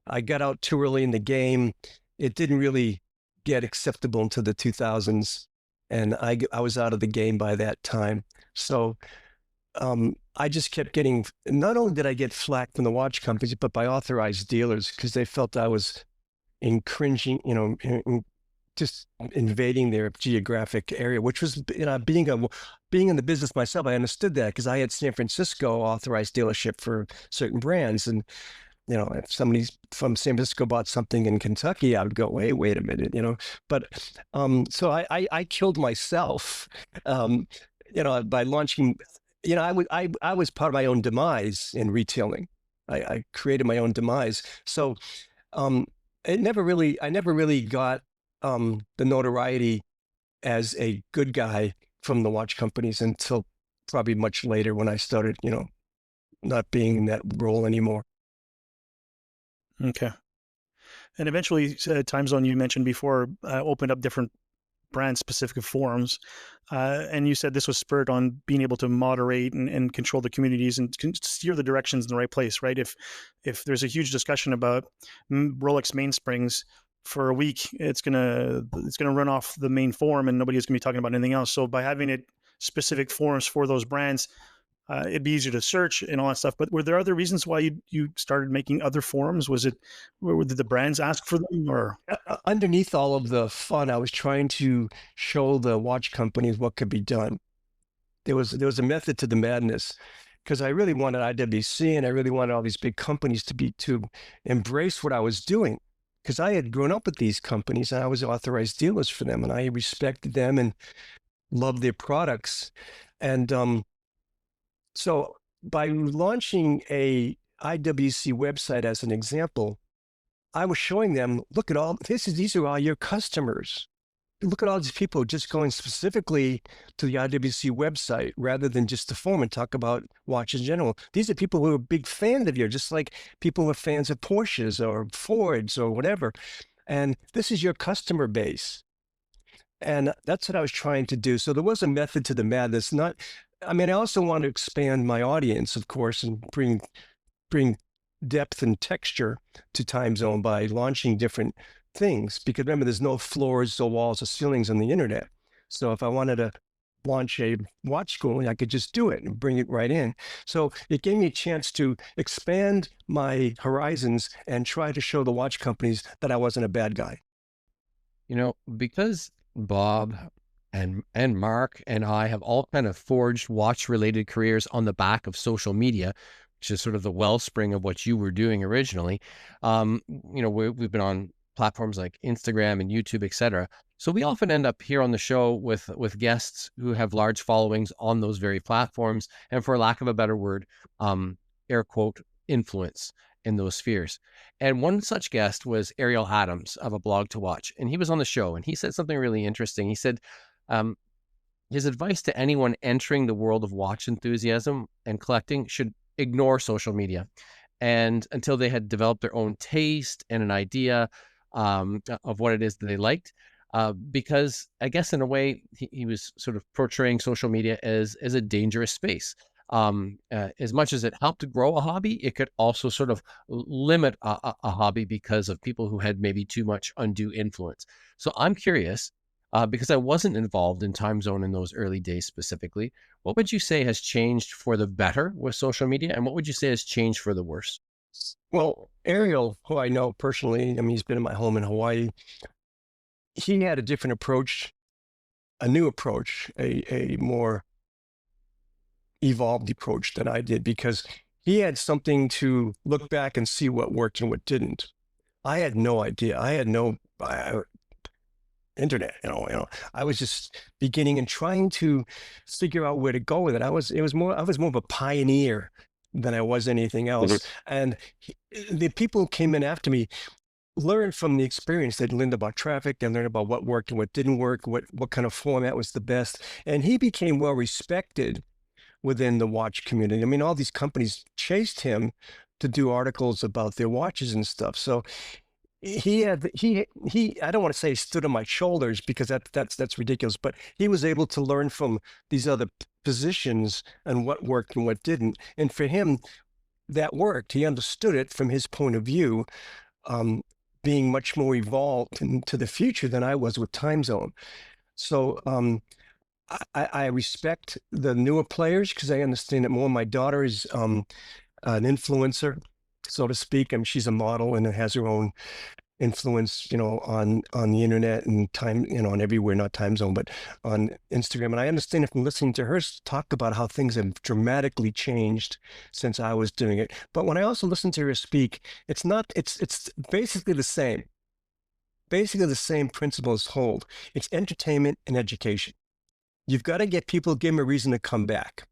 I got out too early in the game. It didn't really get acceptable until the 2000s, and I was out of the game by that time. So I just kept getting, not only did I get flack from the watch companies, but by authorized dealers, because they felt I was infringing, just invading their geographic area, which was, being in the business myself, I understood that because I had San Francisco authorized dealership for certain brands. And, if somebody from San Francisco bought something in Kentucky, I would go, wait a minute, but, so I killed myself, by launching, I was part of my own demise in retailing. I created my own demise. So, I never really got the notoriety as a good guy from the watch companies until probably much later when I started, not being in that role anymore. Okay. And eventually, Time Zone, you mentioned before, opened up different brand specific forums. And you said this was spurred on being able to moderate and control the communities and steer the directions in the right place, right? If there's a huge discussion about Rolex mainsprings for a week, it's gonna run off the main forum and nobody's gonna be talking about anything else. So by having it specific forums for those brands, it'd be easier to search and all that stuff. But were there other reasons why you started making other forums? Did the brands ask for them, or? Underneath all of the fun, I was trying to show the watch companies what could be done. There was a method to the madness, because I really wanted IWC and I really wanted all these big companies to embrace what I was doing, because I had grown up with these companies and I was authorized dealers for them and I respected them and loved their products. And so by launching a IWC website as an example, I was showing them, look at all these are all your customers. Look at all these people just going specifically to the IWC website rather than just the forum and talk about watches in general. These are people who are big fans of yours, just like people who are fans of Porsches or Fords or whatever. And this is your customer base. And that's what I was trying to do. So there was a method to the madness. I also want to expand my audience, of course, and bring depth and texture to Time Zone by launching different things. Because remember, there's no floors or walls or ceilings on the internet. So if I wanted to launch a watch school, I could just do it and bring it right in. So it gave me a chance to expand my horizons and try to show the watch companies that I wasn't a bad guy. Because Bob and Marc and I have all kind of forged watch related careers on the back of social media, which is sort of the wellspring of what you were doing originally. We've been on platforms like Instagram and YouTube, etc. So we often end up here on the show with guests who have large followings on those very platforms, and for lack of a better word, air quote, influence in those spheres. And one such guest was Ariel Adams of A Blog to Watch. And he was on the show and he said something really interesting. He said, his advice to anyone entering the world of watch enthusiasm and collecting should ignore social media, and until they had developed their own taste and an idea of what it is that they liked. Because I guess in a way, he was sort of portraying social media as a dangerous space. As much as it helped to grow a hobby, it could also sort of limit a hobby because of people who had maybe too much undue influence. So I'm curious, because I wasn't involved in Time Zone in those early days specifically, what would you say has changed for the better with social media, and what would you say has changed for the worse? Well, Ariel, who I know personally, he's been in my home in Hawaii. He had a different approach, a new approach, a more evolved approach than I did, because he had something to look back and see what worked and what didn't. I had no idea. I had no internet, I was just beginning and trying to figure out where to go with it. I was more of a pioneer than I was anything else. Mm-hmm. And the people who came in after me learned from the experience. They'd learned about traffic, they learned about what worked and what didn't work, what kind of format was the best. And he became well respected within the watch community. All these companies chased him to do articles about their watches and stuff. So he I don't want to say he stood on my shoulders, because that's ridiculous, but he was able to learn from these other positions and what worked and what didn't. And for him, that worked. He understood it from his point of view, being much more evolved into the future than I was with Time Zone. So I respect the newer players because I understand it more. My daughter is an influencer, so to speak. I mean, she's a model and has her own influence, on the internet and time, on everywhere, not time zone, but on Instagram. And I understand it from listening to her talk about how things have dramatically changed since I was doing it. But when I also listen to her speak, it's basically the same. Basically the same principles hold. It's entertainment and education. You've got to get people, give them a reason to come back.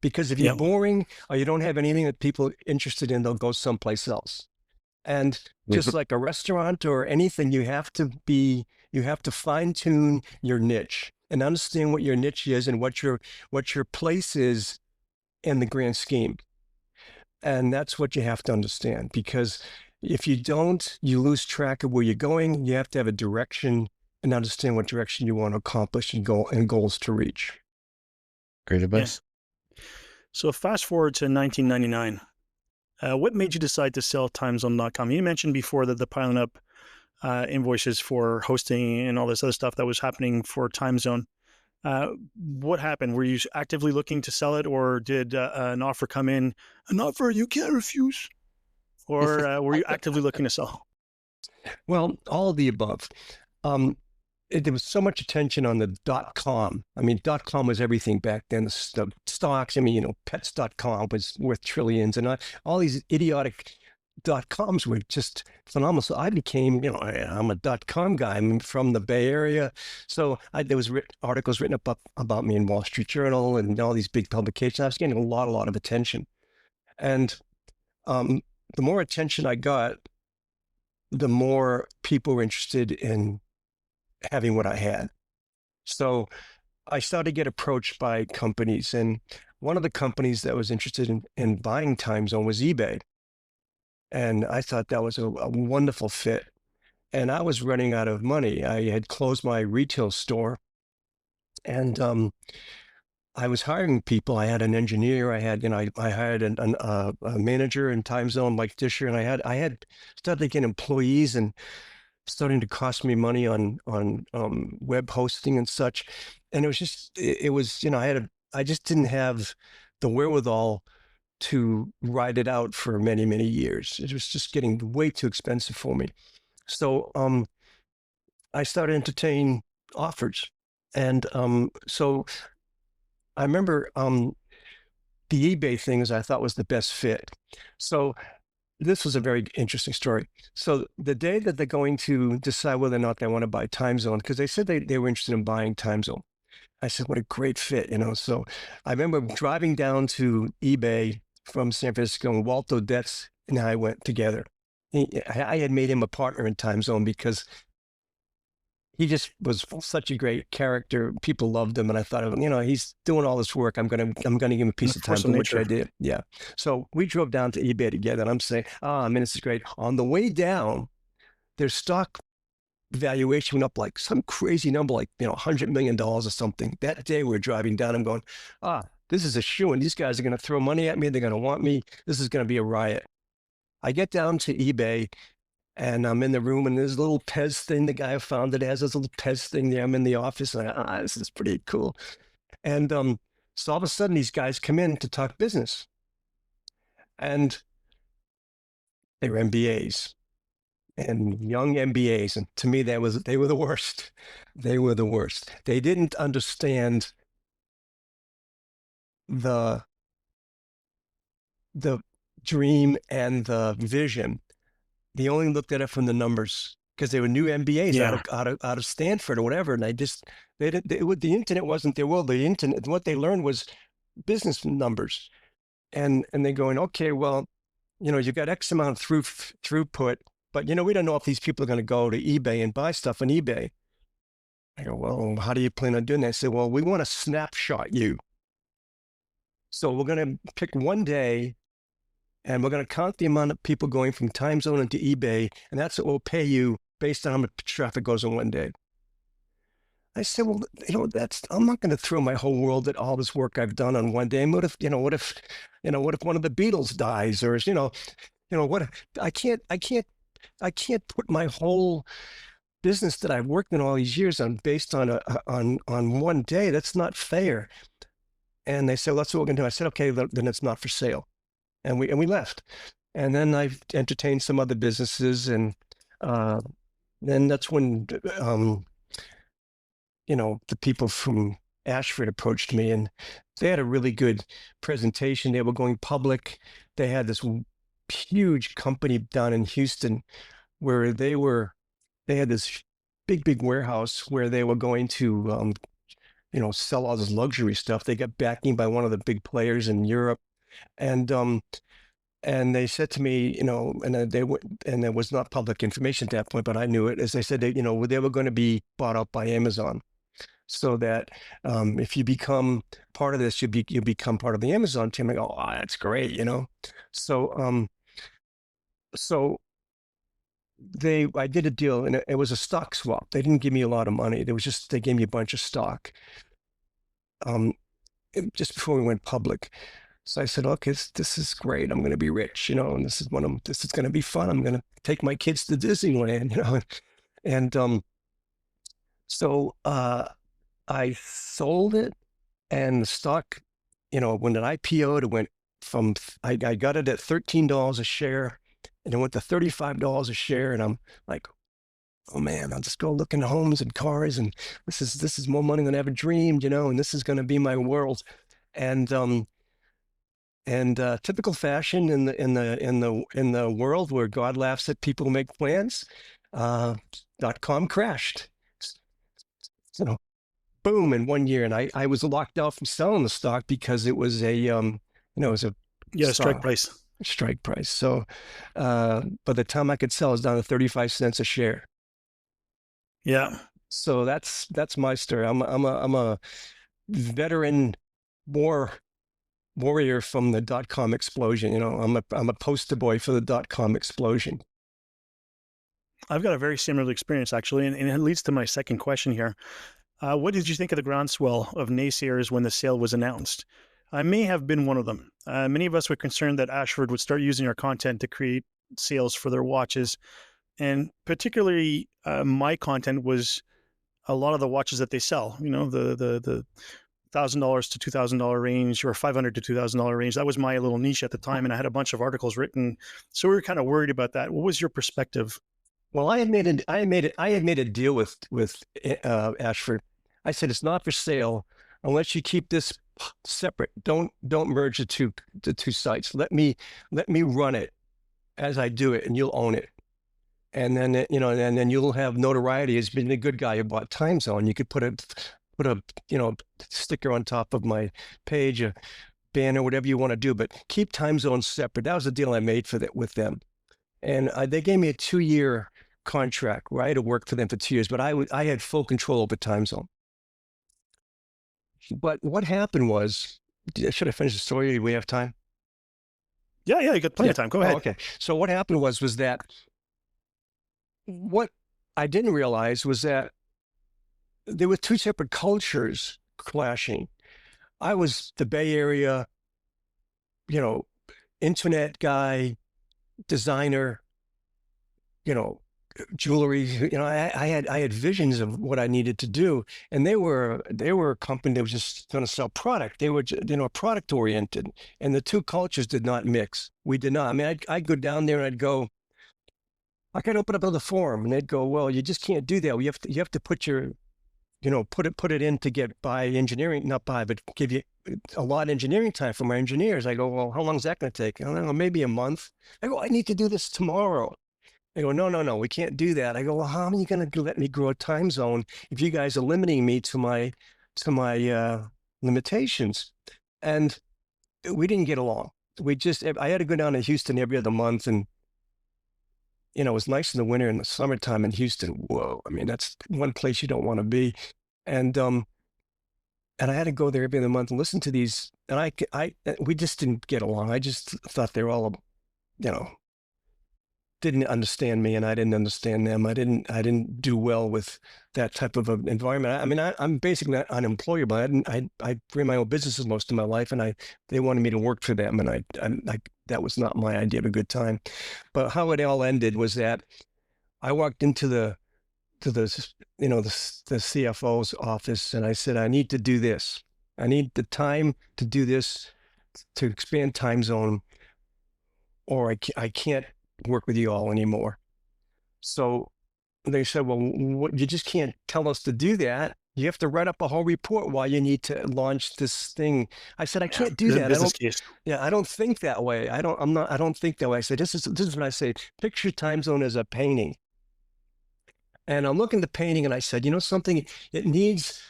Because if you're boring or you don't have anything that people are interested in, they'll go someplace else. And just like a restaurant or anything, you have to fine tune your niche and understand what your niche is and what your place is in the grand scheme. And that's what you have to understand, because if you don't, you lose track of where you're going. You have to have a direction and understand what direction you want to accomplish and goals to reach. Great advice. Yeah. So fast forward to 1999. What made you decide to sell timezone.com? You mentioned before that the piling up invoices for hosting and all this other stuff that was happening for TimeZone. What happened? Were you actively looking to sell it, or did an offer come in, an offer you can't refuse? Or were you actively looking to sell? Well, all of the above. There was so much attention on the .com. I mean, .com was everything back then. The stocks, pets.com was worth trillions, and all these idiotic .coms were just phenomenal. So I became, I'm a .com guy. I'm from the Bay Area. So there was articles written about me in Wall Street Journal and all these big publications. I was getting a lot of attention. And the more attention I got, the more people were interested in having what I had. So I started to get approached by companies, and one of the companies that was interested in buying TimeZone was eBay. And I thought that was a wonderful fit. And I was running out of money. I had closed my retail store, and I was hiring people. I had an engineer. I had, I hired a manager in TimeZone, Mike Disher, and I had started to get employees and starting to cost me money on web hosting and such. And it was I just didn't have the wherewithal to ride it out for many, many years. It was just getting way too expensive for me. So I started entertaining offers. And so I remember the eBay things I thought was the best fit. So this was a very interesting story. So the day that they're going to decide whether or not they want to buy TimeZone, because they said they were interested in buying TimeZone. I said, what a great fit, So I remember driving down to eBay from San Francisco, and Walt Odetz and I went together. I had made him a partner in TimeZone because he just was such a great character. People loved him, and I thought, he's doing all this work. I'm gonna give him a piece of time, which I did. Yeah. So we drove down to eBay together, and I'm saying, this is great. On the way down, their stock valuation went up like some crazy number, like $100 million or something. That day we're driving down, I'm going, this is a shoo-in. These guys are gonna throw money at me. They're gonna want me. This is gonna be a riot. I get down to eBay, and I'm in the room, and there's a little Pez thing. The guy who found it has this little Pez thing there. I'm in the office, and this is pretty cool. And so all of a sudden, these guys come in to talk business. And they were MBAs and young MBAs. And to me, they were the worst. They were the worst. They didn't understand the dream and the vision. They only looked at it from the numbers because they were new MBAs out of Stanford or whatever. And the internet wasn't their world. The internet, what they learned was business numbers. And they're going, okay, well, you've got X amount of throughput, but we don't know if these people are going to go to eBay and buy stuff on eBay. I go, well, how do you plan on doing that? I said, well, we want to snapshot you. So we're going to pick one day, and we're going to count the amount of people going from TimeZone into eBay, and that's what we'll pay you based on how much traffic goes in one day. I said, well, I'm not going to throw my whole world at all this work I've done on one day. And what if one of the Beatles dies, or what? I can't put my whole business that I've worked in all these years on based on on one day. That's not fair. And they said, well, that's what we're going to do. I said, okay, then it's not for sale. And we left. And then I've entertained some other businesses. And then that's when, the people from Ashford approached me, and they had a really good presentation. They were going public. They had this huge company down in Houston where they had this big warehouse where they were going to, sell all this luxury stuff. They got backing by one of the big players in Europe. And they said to me, and it was not public information at that point, but I knew it. As they said, they were going to be bought out by Amazon, so that if you become part of this, you become part of the Amazon team. I go, oh, that's great, So, I did a deal, and it was a stock swap. They didn't give me a lot of money. They gave me a bunch of stock just before we went public. So I said, okay, this is great. I'm going to be rich, and this is going to be fun. I'm going to take my kids to Disneyland, and so I sold it, and the stock, when it IPO'd, it went from, I got it at $13 a share, and it went to $35 a share. And I'm like, oh man, I'll just go look into homes and cars, and this is more money than I ever dreamed, and this is going to be my world. And typical fashion in the world where God laughs at people who make plans, .com crashed. Boom, in 1 year. And I was locked out from selling the stock because it was a strike price. Strike price. So by the time I could sell, it was down to 35 cents a share. Yeah. So that's my story. I'm a veteran warrior from the .com explosion. I'm a poster boy for the .com explosion. I've got a very similar experience, actually, and it leads to my second question here. What did you think of the groundswell of naysayers when the sale was announced? I may have been one of them. Many of us were concerned that Ashford would start using our content to create sales for their watches. And particularly, my content was a lot of the watches that they sell, the $1,000 to $2,000 range, or $500 to $2,000 range. That was my little niche at the time, and I had a bunch of articles written. So we were kind of worried about that. What was your perspective? Well, I had made a deal with Ashford. I said, it's not for sale unless you keep this separate. Don't merge the two sites. Let me run it as I do it, and you'll own it. And then and then you'll have notoriety as being a good guy who bought Time Zone. You could put a sticker on top of my page, a banner, whatever you want to do, but keep Time Zone separate. That was the deal I made with them. And they gave me a 2-year contract where I had to work for them for 2 years, but I had full control over Time Zone. But what happened was, should I finish the story? Do we have time? Yeah, you got plenty of time. Go ahead. Okay. So what happened was that what I didn't realize was that there were two separate cultures clashing. I was the Bay Area, internet guy, designer, jewelry. I had visions of what I needed to do, and they were a company that was just going to sell product. They were product oriented, and the two cultures did not mix. We did not. I mean, I'd go down there and I'd go, I could open up another forum, and they'd go, well, you just can't do that. You have to put your put it in to get but give you a lot of engineering time from our engineers. I go, well, how long is that going to take? I don't know, maybe a month. I go, I need to do this tomorrow. They go, no, we can't do that. I go, well, how are you going to let me grow a time zone if you guys are limiting me to my limitations? And we didn't get along. I had to go down to Houston every other month, and it was nice in the winter. In the summertime in Houston, whoa! I mean, that's one place you don't want to be. And I had to go there every other month and listen to these. And we just didn't get along. I just thought they were all, didn't understand me, and I didn't understand them. I didn't do well with that type of an environment. I mean, I'm basically unemployable. I ran my own businesses most of my life, and they wanted me to work for them, and I that was not my idea of a good time. But how it all ended was that I walked into the to the, the CFO's office, and I said, I need to do this. I need the time to do this, to expand time zone, or I can't work with you all anymore. So they said, well, you just can't tell us to do that. You have to write up a whole report why you need to launch this thing. I said, I can't do that. Business case. Yeah, I don't think that way. I don't think that way. I said, this is what I say. Picture time zone as a painting. And I'm looking at the painting and I said, something, it needs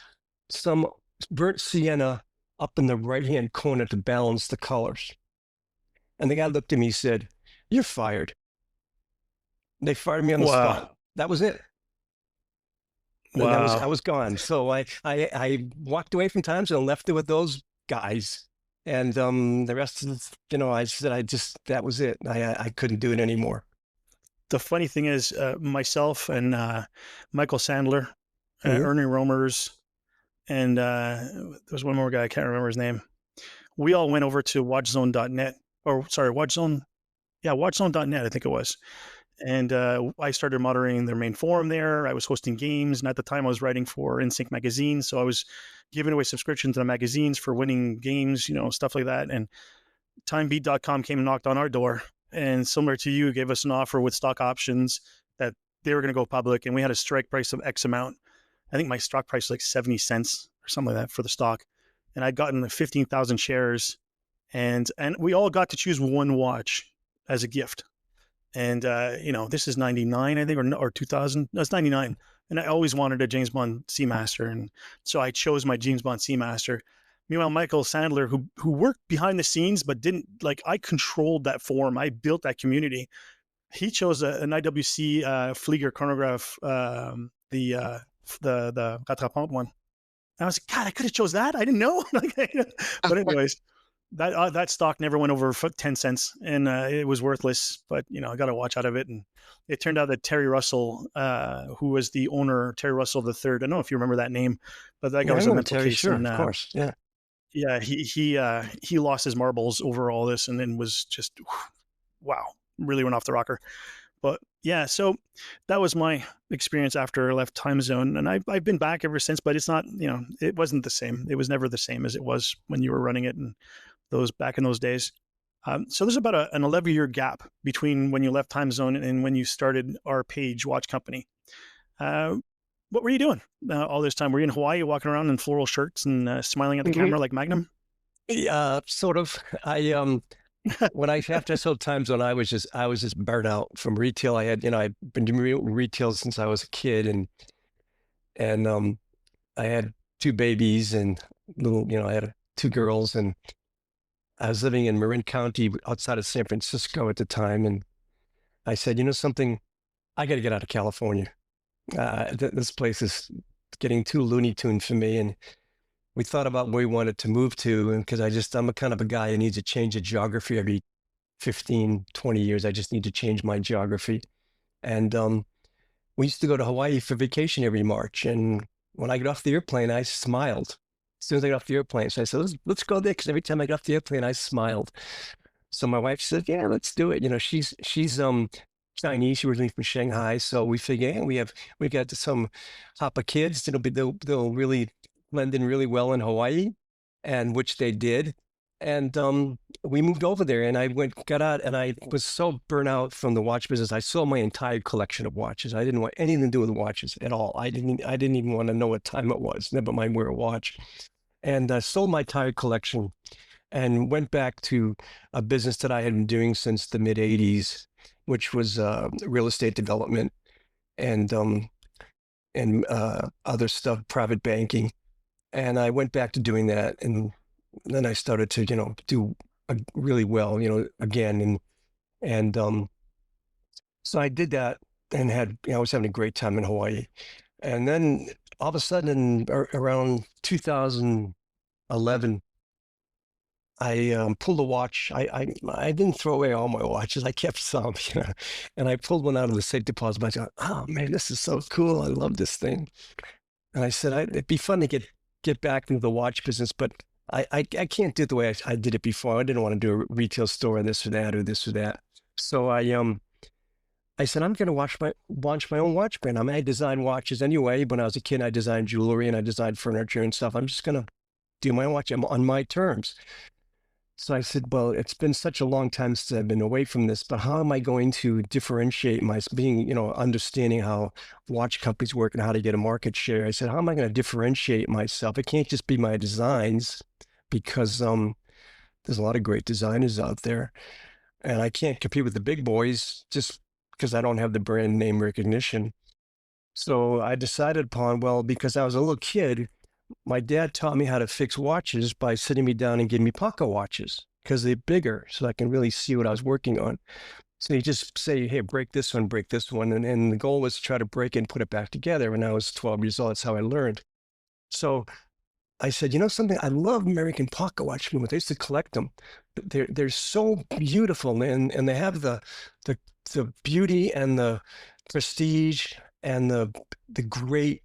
some burnt sienna up in the right-hand corner to balance the colors. And the guy looked at me and said, you're fired. They fired me on the spot. That was it. Wow. I was gone. So I walked away from Time Zone, left it with those guys. And the rest of, I said, that was it. I couldn't do it anymore. The funny thing is, myself and Michael Sandler, Ernie Romers, and there was one more guy, I can't remember his name. We all went over to watchzone.net, watchzone.net, I think it was. And I started moderating their main forum there. I was hosting games. And at the time I was writing for InSync magazine. So I was giving away subscriptions to the magazines for winning games, stuff like that. And timebeat.com came and knocked on our door. And similar to you, gave us an offer with stock options that they were going to go public. And we had a strike price of X amount. I think my stock price was like 70 cents or something like that for the stock. And I'd gotten 15,000 shares. And we all got to choose one watch as a gift. And, this is 99, I think, or 2000. No, it's 99. And I always wanted a James Bond Seamaster. And so I chose my James Bond Seamaster. Meanwhile, Michael Sandler, who worked behind the scenes, but didn't, I controlled that forum. I built that community. He chose an IWC Flieger chronograph, the Rattrapante one. And I was like, God, I could have chose that. I didn't know. But anyways, that stock never went over 10 cents and it was worthless, but I got a watch out of it. And it turned out that Terry Russell, who was the owner, Terry Russell III, I don't know if you remember that name, but that guy was a mental Terry, case. sure, and, of course. Yeah. Yeah. He lost his marbles over all this and then was just, wow, really went off the rocker. But yeah, so that was my experience after I left Time Zone. And I've been back ever since, but it's not, it wasn't the same. It was never the same as it was when you were running it and back in those days. So there's about an 11-year gap between when you left Time Zone and when you started Rpaige Watch Company. What were you doing all this time? Were you in Hawaii walking around in floral shirts and smiling at the camera like Magnum? Yeah, sort of. After I sold Time Zone, I was just burnt out from retail. I had, I've been doing retail since I was a kid, and I had 2 babies and I had 2 girls, and I was living in Marin County outside of San Francisco at the time, and I said, something, I got to get out of California. This place is getting too Looney Tune for me, and we thought about where we wanted to move to, and because I'm a kind of a guy who needs to change the geography every 15, 20 years. I just need to change my geography. And we used to go to Hawaii for vacation every March. And when I got off the airplane, I smiled. As soon as I got off the airplane, so I said, let's go there, because every time I got off the airplane, I smiled. So my wife said, yeah, let's do it. She's Chinese. She originally from Shanghai. So we figured, we got some Hapa kids. They'll really blend in really well in Hawaii, and which they did. And we moved over there, and I got out, and I was so burnt out from the watch business. I sold my entire collection of watches. I didn't want anything to do with watches at all. I didn't even want to know what time it was. Never mind wear a watch. And I sold my entire collection and went back to a business that I had been doing since the mid 80s, which was real estate development and other stuff, private banking. And I went back to doing that, and then I started to, do really well, again. And so I did that and I was having a great time in Hawaii. And then all of a sudden, around 2011, I pulled a watch. I didn't throw away all my watches. I kept some, and I pulled one out of the safe deposit box. I thought, oh man, this is so cool. I love this thing. And I said, it'd be fun to get back into the watch business, but I can't do it the way I did it before. I didn't want to do a retail store and this or that or this or that. So I I said, I'm going to launch my own watch brand. I mean, I design watches anyway. When I was a kid, I designed jewelry and I designed furniture and stuff. I'm just going to do my watch on my terms. So I said, well, it's been such a long time since I've been away from this, but how am I going to differentiate my being, understanding how watch companies work and how to get a market share? I said, how am I going to differentiate myself? It can't just be my designs because there's a lot of great designers out there. And I can't compete with the big boys just because I don't have the brand name recognition. So I decided upon, well, because I was a little kid, my dad taught me how to fix watches by sitting me down and giving me pocket watches because they're bigger so I can really see what I was working on. So you just say, hey, break this one. And the goal was to try to break it and put it back together. When I was 12 years old, that's how I learned. So I said, something, I love American pocket watch movements. I used to collect them. They're so beautiful and they have the beauty and the prestige and the great,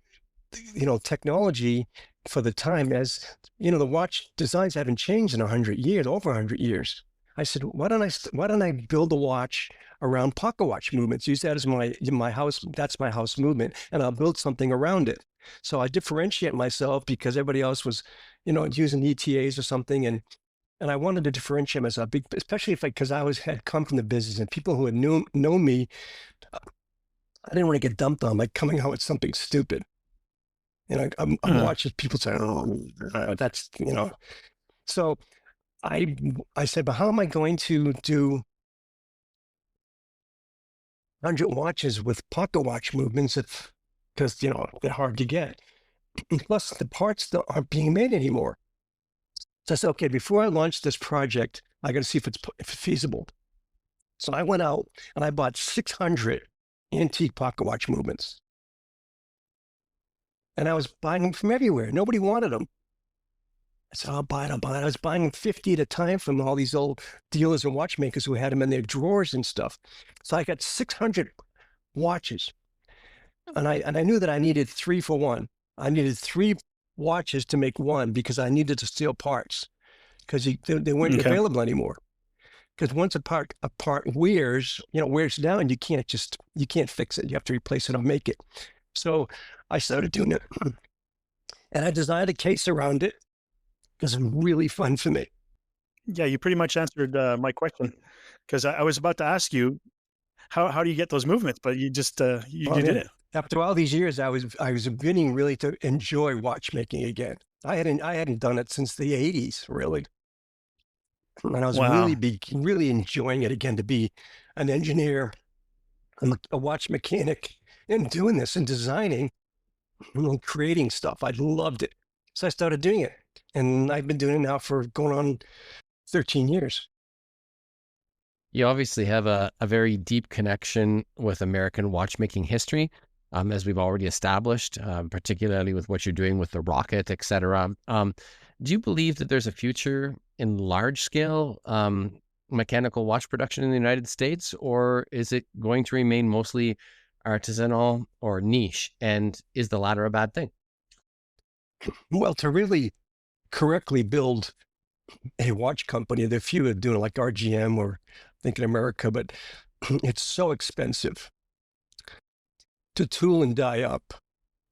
technology for the time. As the watch designs haven't changed in 100 years, over 100 years. I said, why don't I build a watch around pocket watch movements? Use that as my house. That's my house movement, and I'll build something around it. So I differentiate myself because everybody else was, using ETAs or something, and I wanted to differentiate myself, especially because I had come from the business and people who had known me. I didn't want to get dumped on by coming out with something stupid. I'm watching people say, "Oh, that's." So I said, but how am I going to do 100 watches with pocket watch movements because they're hard to get. Plus the parts that aren't being made anymore. So I said, okay, before I launch this project, I got to see if it's feasible. So I went out and I bought 600 antique pocket watch movements. And I was buying them from everywhere. Nobody wanted them. I said, I'll buy it. I was buying 50 at a time from all these old dealers and watchmakers who had them in their drawers and stuff. So I got 600 watches. And I knew that I needed 3 for 1. I needed 3 watches to make one because I needed to steal parts because they weren't available anymore. Because once a part wears down, you can't fix it. You have to replace it or make it. So I started doing it. And I designed a case around it because it's really fun for me. Yeah, you pretty much answered my question because I was about to ask you how do you get those movements, but you just you did it. After all these years, I was beginning really to enjoy watchmaking again. I hadn't done it since the 80s, really. And I was really enjoying it again, to be an engineer, a watch mechanic, and doing this and designing and creating stuff. I loved it. So I started doing it. And I've been doing it now for going on 13 years. You obviously have a very deep connection with American watchmaking history, as we've already established, particularly with what you're doing with the rocket, et cetera. Do you believe that there's a future in large-scale mechanical watch production in the United States, or is it going to remain mostly artisanal or niche? And is the latter a bad thing? Well, to really correctly build a watch company, there are few that doing it, like RGM or Think in America, but it's so expensive to tool and die up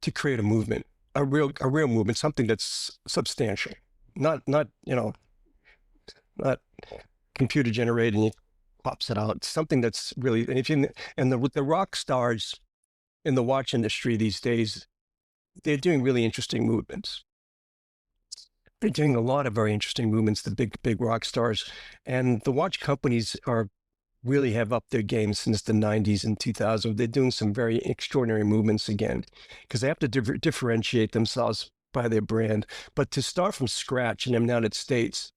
to create a movement, a real movement, something that's substantial, not computer generated and it pops it out. Something that's really, with the rock stars in the watch industry these days, they're doing really interesting movements. They're doing a lot of very interesting movements, the big rock stars, and the watch companies really have upped their game since the 90s and 2000. They're doing some very extraordinary movements again because they have to differentiate themselves by their brand. But to start from scratch in the United States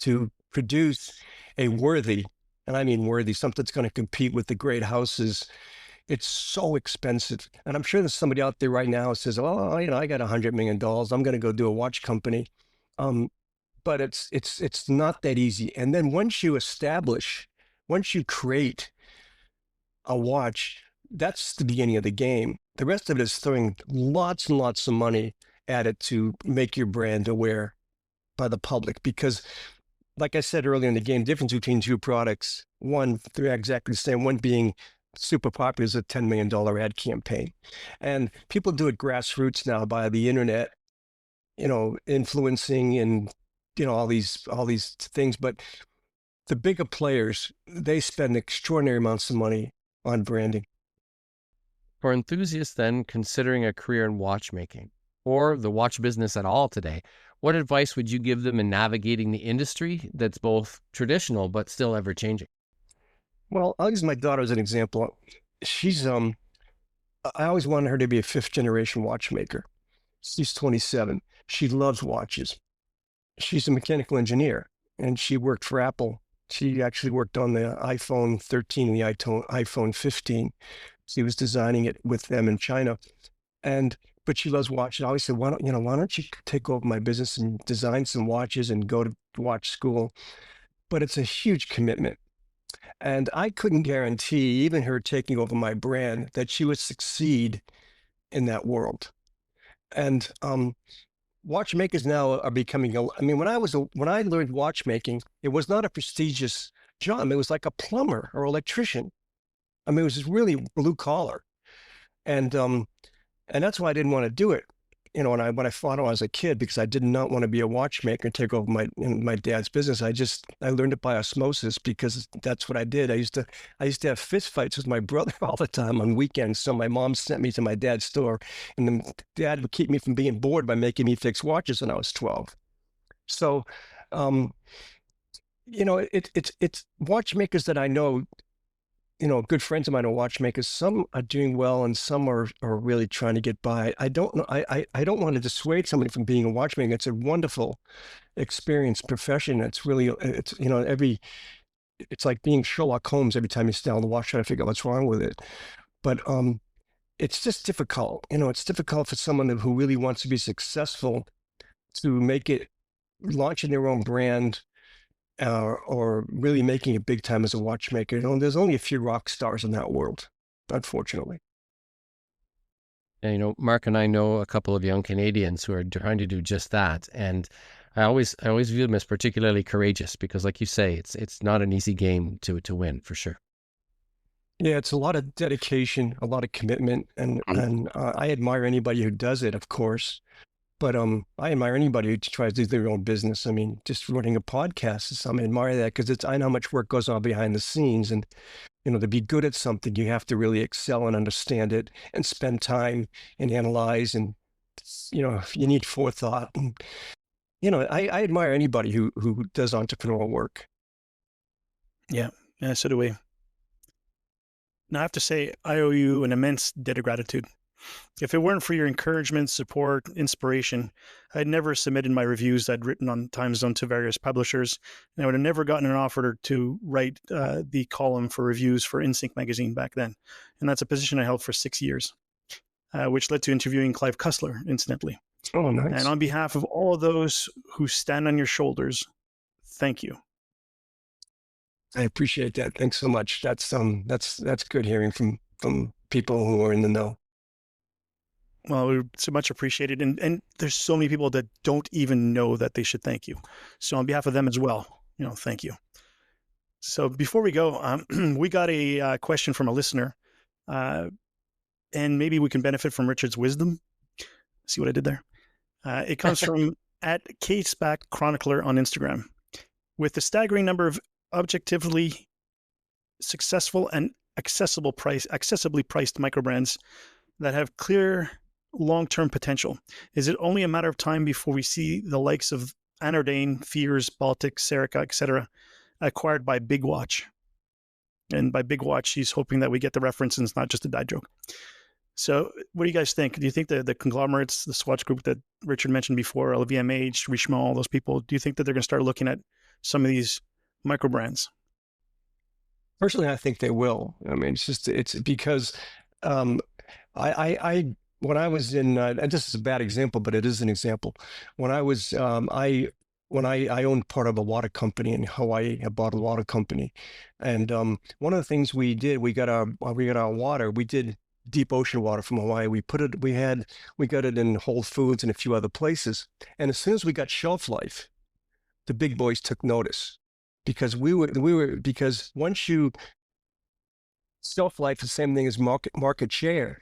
to produce a worthy, and I mean worthy, something that's going to compete with the great houses, it's so expensive. And I'm sure there's somebody out there right now who says, oh, I got $100 million. I'm going to go do a watch company. But it's not that easy. And then once you create a watch, that's the beginning of the game. The rest of it is throwing lots and lots of money at it to make your brand aware by the public. Because like I said earlier in the game, the difference between two products, one, they're exactly the same, one being super popular is a $10 million ad campaign. And people do it grassroots now by the internet, influencing and, all these things. But the bigger players, they spend extraordinary amounts of money on branding. For enthusiasts then considering a career in watchmaking or the watch business at all today, what advice would you give them in navigating the industry that's both traditional but still ever changing? Well, I'll use my daughter as an example. She's I always wanted her to be a 5th generation watchmaker. She's 27. She loves watches. She's a mechanical engineer, and she worked for Apple. She actually worked on the iPhone 13 and the iPhone 15. She was designing it with them in China, but she loves watches. I always said, why don't you take over my business and design some watches and go to watch school? But it's a huge commitment. And I couldn't guarantee, even her taking over my brand, that she would succeed in that world. And watchmakers now are becoming, when I learned watchmaking, it was not a prestigious job. It was like a plumber or electrician. It was just really blue collar. And that's why I didn't want to do it. When I thought I was a kid, because I did not want to be a watchmaker and take over my dad's business. I learned it by osmosis, because that's what I did. I used to have fist fights with my brother all the time on weekends. So my mom sent me to my dad's store, and then dad would keep me from being bored by making me fix watches when I was 12. So, it's watchmakers that I know. Good friends of mine are watchmakers. Some are doing well, and some are really trying to get by. I don't know. I don't want to dissuade somebody from being a watchmaker. It's a wonderful experience, profession. It's really, it's like being Sherlock Holmes every time you sit down the watch trying to figure out what's wrong with it. But it's just difficult. It's difficult for someone who really wants to be successful to make it, launching their own brand, or really making it big time as a watchmaker. There's only a few rock stars in that world, unfortunately. And, Marc and I know a couple of young Canadians who are trying to do just that. And I always view them as particularly courageous, because like you say, it's not an easy game to win, for sure. Yeah, it's a lot of dedication, a lot of commitment. And I admire anybody who does it, of course. But I admire anybody who tries to do their own business. Just running a podcast, I admire that, because I know how much work goes on behind the scenes. And, to be good at something, you have to really excel and understand it and spend time and analyze. And, you need forethought. And, I admire anybody who does entrepreneurial work. Yeah, so do we. Now, I have to say, I owe you an immense debt of gratitude. If it weren't for your encouragement, support, inspiration, I'd never submitted my reviews I'd written on Time Zone to various publishers, and I would have never gotten an offer to write the column for reviews for InSync magazine back then. And that's a position I held for 6 years, which led to interviewing Clive Cussler, incidentally. Oh, nice. And on behalf of all of those who stand on your shoulders, thank you. I appreciate that. Thanks so much. That's good hearing from people who are in the know. Well, we so much appreciated. And there's so many people that don't even know that they should thank you. So on behalf of them as well, thank you. So before we go, we got a question from a listener, and maybe we can benefit from Richard's wisdom. See what I did there? It comes from @KSPAC Chronicler on Instagram. With the staggering number of objectively successful and accessibly priced microbrands that have clear long-term potential, is it only a matter of time before we see the likes of Anordain, Fears, Baltic, Serica, etc., acquired by Big Watch? And by Big Watch, he's hoping that we get the reference and it's not just a dad joke. So what do you guys think? Do you think the conglomerates, the Swatch Group that Richard mentioned before, LVMH, Richemont, all those people, do you think that they're going to start looking at some of these micro brands? Personally, I think they will. It's because when I was in, and this is a bad example, but it is an example. When I was, I owned part of a water company in Hawaii, a bottled water company, and one of the things we did, we got our water. We did deep ocean water from Hawaii. We got it in Whole Foods and a few other places. And as soon as we got shelf life, the big boys took notice, because because once you shelf life, the same thing as market share.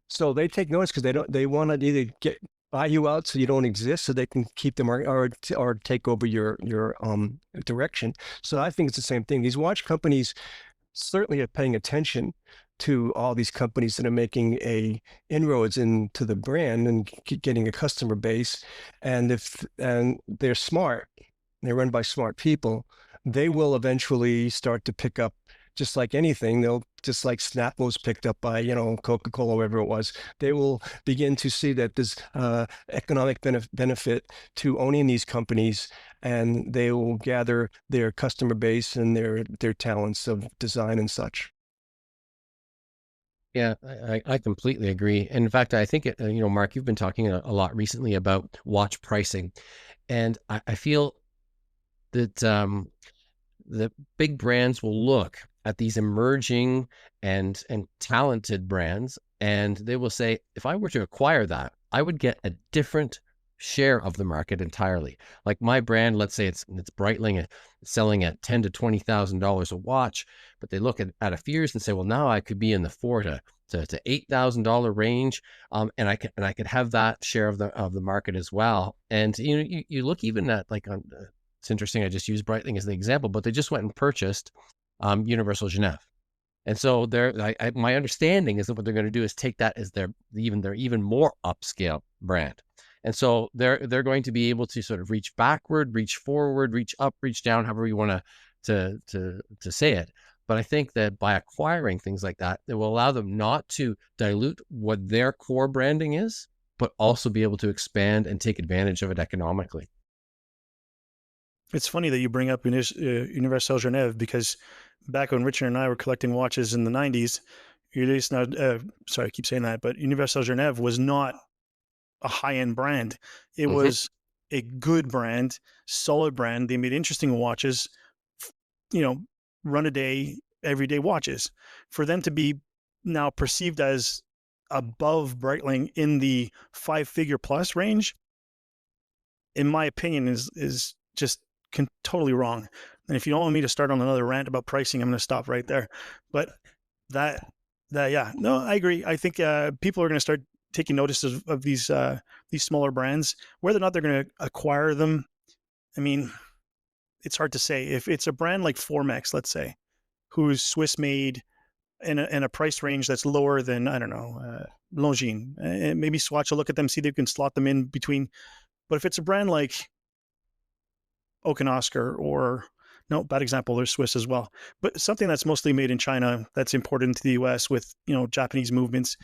So they take notice because they want to either buy you out so you don't exist, so they can keep the market or take over your direction. So I think it's the same thing. These watch companies certainly are paying attention to all these companies that are making inroads into the brand and getting a customer base. And and they're smart, they're run by smart people, they will eventually start to pick up, just like anything. They'll, just like Snap was picked up by, Coca-Cola, whatever it was, they will begin to see that there's economic benefit to owning these companies, and they will gather their customer base and their talents of design and such. Yeah, I completely agree. And in fact, I think, Marc, you've been talking a lot recently about watch pricing. And I feel that the big brands will look at these emerging and talented brands, and they will say, if I were to acquire that, I would get a different share of the market entirely. Like my brand, let's say it's Breitling, selling at $10,000 to $20,000 a watch, but they look at a few years and say, well, now I could be in the $4,000 to $8,000 range, and I could have that share of the market as well. And you look even at it's interesting. I just used Breitling as the example, but they just went and purchased Universal Genève. And so my understanding is that what they're going to do is take that as their even more upscale brand. And so they're going to be able to sort of reach backward, reach forward, reach up, reach down, however you want to say it. But I think that by acquiring things like that, it will allow them not to dilute what their core branding is, but also be able to expand and take advantage of it economically. It's funny that you bring up Universal Genève, because back when Richard and I were collecting watches in the 90s, sorry, I keep saying that, but Universal Genève was not a high-end brand. It was a good brand, solid brand. They made interesting watches, run a day, everyday watches. For them to be now perceived as above Breitling in the 5-figure plus range, in my opinion, is just totally wrong. And if you don't want me to start on another rant about pricing, I'm going to stop right there. But yeah, no, I agree. I think people are going to start taking notice of these smaller brands. Whether or not they're going to acquire them, I mean, it's hard to say. If it's a brand like Formex, let's say, who's Swiss made in a price range that's lower than, I don't know, Longines, and maybe Swatch will look at them, see if they can slot them in between. But if it's a brand like Oak & Oscar, or no, bad example, they're Swiss as well, but something that's mostly made in China that's imported into the US with, Japanese movements,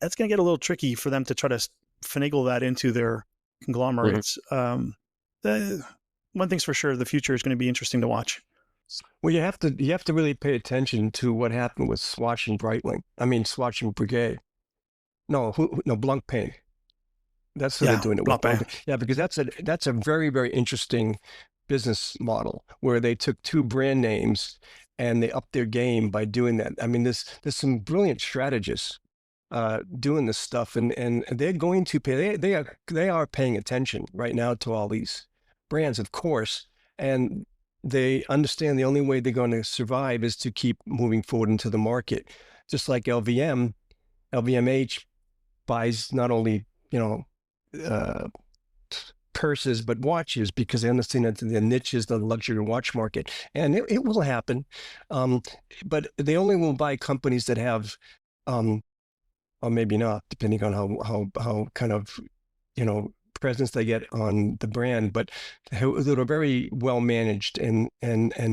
that's going to get a little tricky for them to try to finagle that into their conglomerates. One thing's for sure, the future is going to be interesting to watch. Well, you have to really pay attention to what happened with Swatch and Breitling. I mean, Swatch and Breguet. No, Blancpain. That's what they're doing it with. Blancpain. Yeah, because that's a very, very interesting business model where they took two brand names and they upped their game by doing that. I mean, there's some brilliant strategists doing this stuff, and they're going to pay. They are paying attention right now to all these brands, of course, and they understand the only way they're going to survive is to keep moving forward into the market. Just like LVMH buys not only purses but watches, because they understand that the niche is the luxury watch market, and it will happen. But they only will buy companies that have, or maybe not, depending on how kind of presence they get on the brand, but that are very well managed and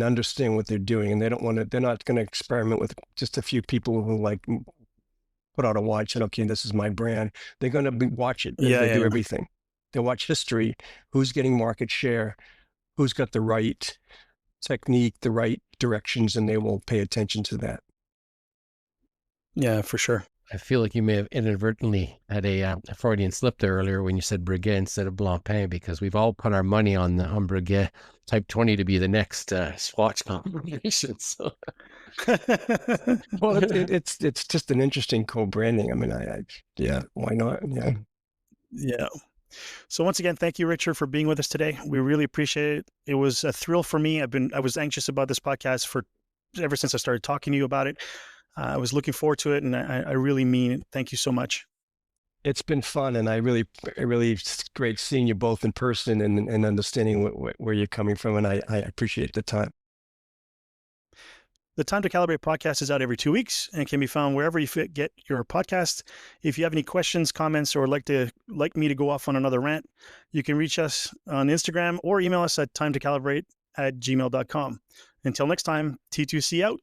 understand what they're doing, and they're not going to experiment with just a few people who put out a watch and, okay, this is my brand. They're going to watch it. They do everything. They watch history, who's getting market share, who's got the right technique, the right directions, and they will pay attention to that. Yeah, for sure. I feel like you may have inadvertently had a Freudian slip there earlier when you said Breguet instead of Blancpain, because we've all put our money on Breguet Type 20 to be the next Swatch combination. So. Well, it's just an interesting co-branding. I mean, yeah, why not? Yeah. Yeah. So once again, thank you, Richard, for being with us today. We really appreciate it. It was a thrill for me. I was anxious about this podcast ever since I started talking to you about it. I was looking forward to it, and I really mean it. Thank you so much. It's been fun, and it's great seeing you both in person and understanding where you're coming from, and I appreciate the time. The Time to Calibrate podcast is out every 2 weeks and can be found wherever you get your podcast. If you have any questions, comments, or like me to go off on another rant, you can reach us on Instagram or email us at timetocalibrate@gmail.com. Until next time, T2C out.